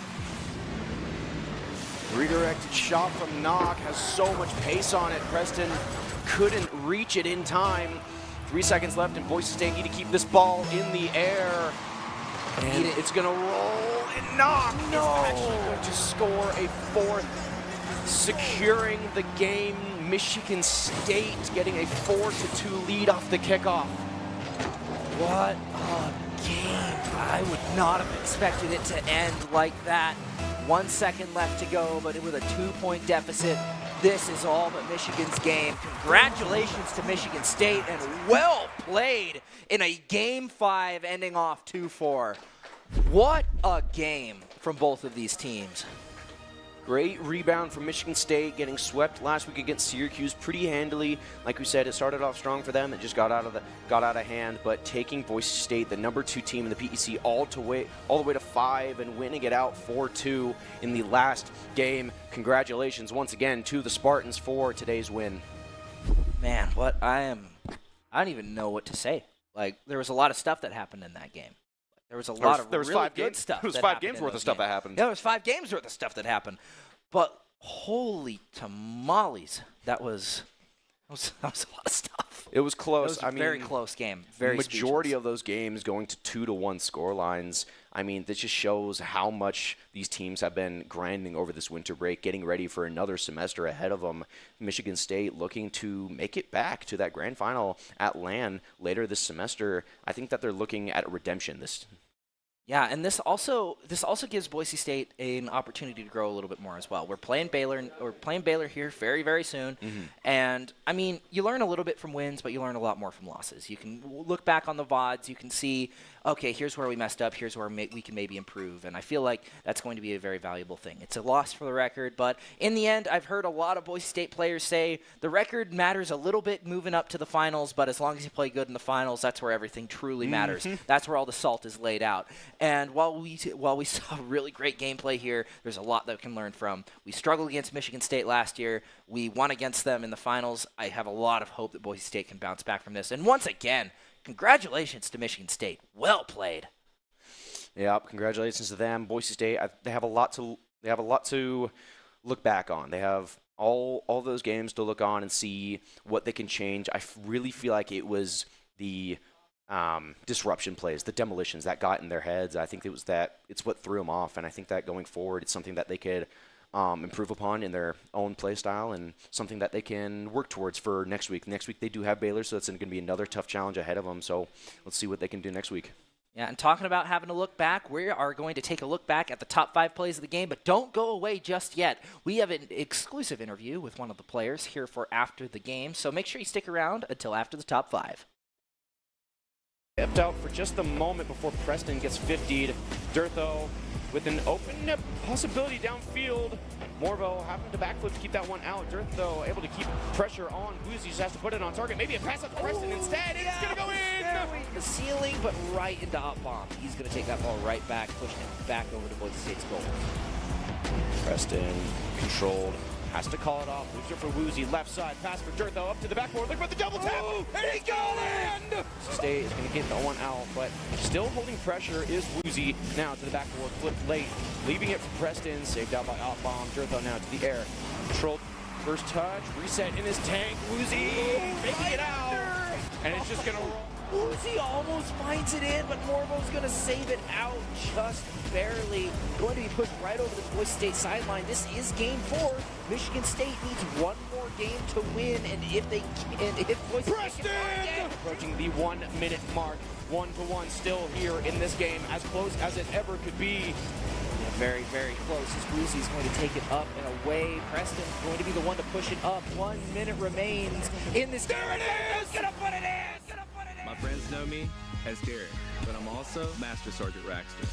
Redirected shot from Knock has so much pace on it. Preston couldn't reach it in time. 3 seconds left, and Boise State need to keep this ball in the air. And it's going to roll, and Knock is actually going to score a fourth, securing the game. Michigan State getting a 4-2 lead off the kickoff. What a game. I would not have expected it to end like that. 1 second left to go, but with a 2-point deficit, this is all but Michigan's game. Congratulations to Michigan State, and well played in a Game 5 ending off 2-4. What a game from both of these teams. Great rebound from Michigan State, getting swept last week against Syracuse pretty handily. Like we said, it started off strong for them. It just got out of hand. But taking Boise State, the number 2 team in the PEC, all the way to 5 and winning it out 4-2 in the last game. Congratulations once again to the Spartans for today's win. Man, I don't even know what to say. Like, there was a lot of stuff that happened in that game. There was a lot of really good stuff. There was 5 games worth of stuff that happened. Yeah, there was 5 games worth of stuff that happened. But holy tamales, that was a lot of stuff. It was close. It was a very close game. Very majority speechless. of those games going to 2-1 score lines. I mean, this just shows how much these teams have been grinding over this winter break, getting ready for another semester ahead of them. Michigan State looking to make it back to that grand final at LAN later this semester. I think that they're looking at a redemption this. Yeah, and this also gives Boise State an opportunity to grow a little bit more as well. We're playing Baylor here very, very soon, and I mean, you learn a little bit from wins, but you learn a lot more from losses. You can look back on the VODs, you can see, okay, here's where we messed up, here's where we can maybe improve, and I feel like that's going to be a very valuable thing. It's a loss for the record, but in the end, I've heard a lot of Boise State players say the record matters a little bit moving up to the finals, but as long as you play good in the finals, that's where everything truly matters. That's where all the salt is laid out. And while we saw really great gameplay here, there's a lot that we can learn from. We struggled against Michigan State last year. We won against them in the finals. I have a lot of hope that Boise State can bounce back from this. And once again, congratulations to Michigan State. Well played. Yeah, congratulations to them. Boise State, they have a lot to look back on. They have all those games to look on and see what they can change. I really feel like it was the disruption plays, the demolitions that got in their heads. I think it's what threw them off, and I think that going forward, it's something that they could improve upon in their own play style and something that they can work towards for next week. Next week they do have Baylor, so it's going to be another tough challenge ahead of them. So let's see what they can do next week. Yeah, and talking about having to look back, we are going to take a look back at the top 5 plays of the game, but don't go away just yet. We have an exclusive interview with one of the players here for after the game, so make sure you stick around until after the top 5. Kept out for just a moment before Preston gets 50'd. Durtho with an open possibility downfield. Morvo having to backflip to keep that one out. Durtho able to keep pressure on. Boozy just has to put it on target. Maybe a pass up to Preston instead. It's going to go in! The ceiling, but right into Bomb. He's going to take that ball right back, pushing it back over to Boise State's goal. Preston controlled. Has to call it off. Moves it for Woozy. Left side. Pass for Durtho up to the backboard. Look for the double tap. And he's going in! State is going to get the one out, but still holding pressure is Woozy. Now to the backboard. Flipped late. Leaving it for Preston. Saved out by Bomb. Durtho now to the air. Controlled. First touch. Reset in his tank. Woozy making it out. And it's just going to roll. Uzi almost finds it in, but Morvo's going to save it out just barely. Going to be pushed right over the Boise State sideline. This is game 4. Michigan State needs one more game to win, and if Boise State can approaching the 1 minute mark, 1-1 still here in this game, as close as it ever could be. Yeah, very, very close as Uzi's going to take it up and away. Preston's going to be the one to push it up. 1 minute remains in this game. There it is! Gonna put it in! My friends know me as Derek, but I'm also Master Sergeant Raxter.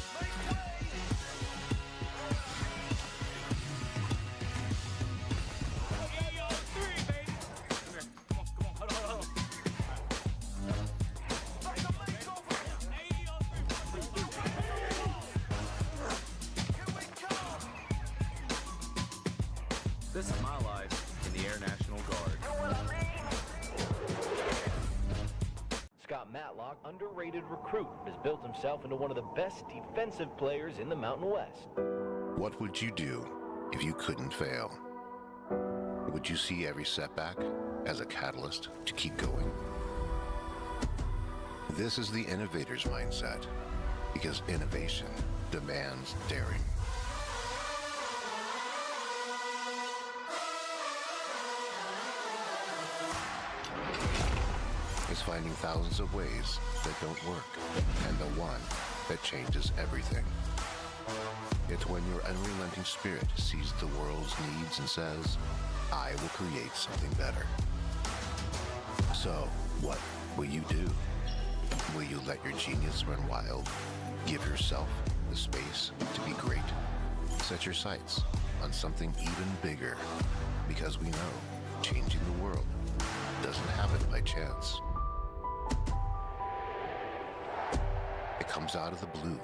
This is my life in the Air National Guard. Scott Matlock, underrated recruit, has built himself into one of the best defensive players in the Mountain West. What would you do if you couldn't fail? Would you see every setback as a catalyst to keep going? This is the innovator's mindset, because innovation demands daring. Is finding thousands of ways that don't work, and the one that changes everything. It's when your unrelenting spirit sees the world's needs and says, I will create something better. So, what will you do? Will you let your genius run wild? Give yourself the space to be great? Set your sights on something even bigger, because we know changing the world doesn't happen by chance. It comes out of the blue.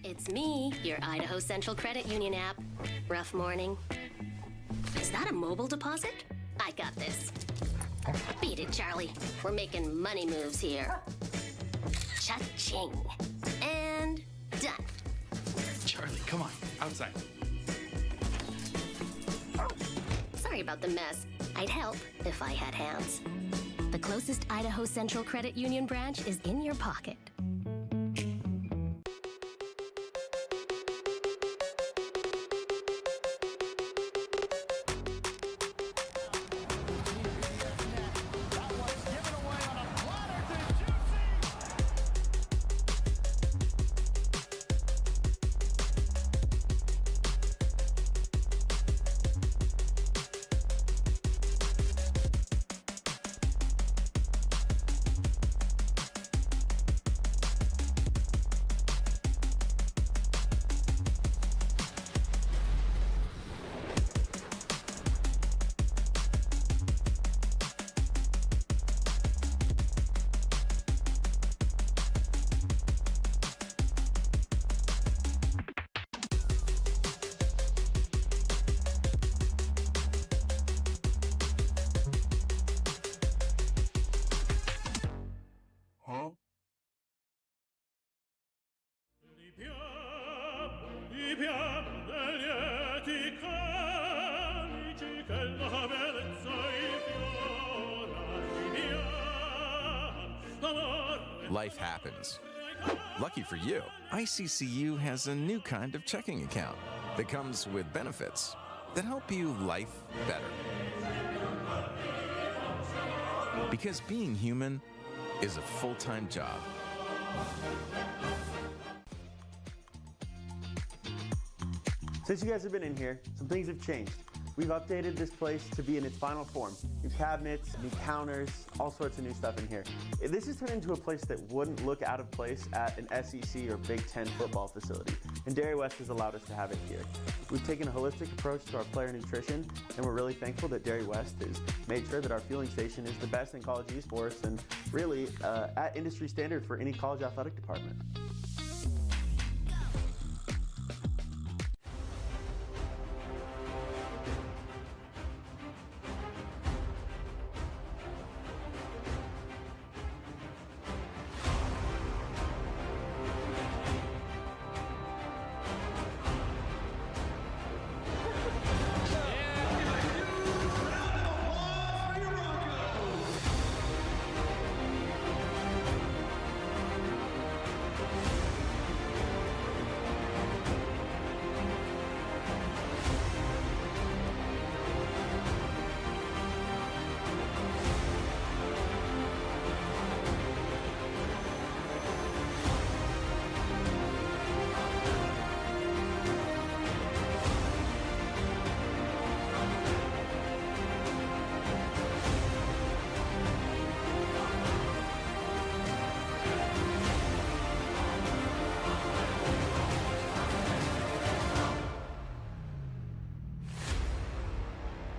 It's me, your Idaho Central Credit Union app. Rough morning. Is that a mobile deposit? I got this. Beat it, Charlie. We're making money moves here. Cha-ching. And done. Charlie, come on, outside. Sorry about the mess. I'd help if I had hands. The closest Idaho Central Credit Union branch is in your pocket. Life happens. Lucky for you, ICCU has a new kind of checking account that comes with benefits that help you life better. Because being human is a full-time job. Since you guys have been in here, some things have changed. We've updated this place to be in its final form. New cabinets, new counters, all sorts of new stuff in here. This has turned into a place that wouldn't look out of place at an SEC or Big Ten football facility, and Dairy West has allowed us to have it here. We've taken a holistic approach to our player nutrition, and we're really thankful that Dairy West has made sure that our fueling station is the best in college esports and really at industry standard for any college athletic department.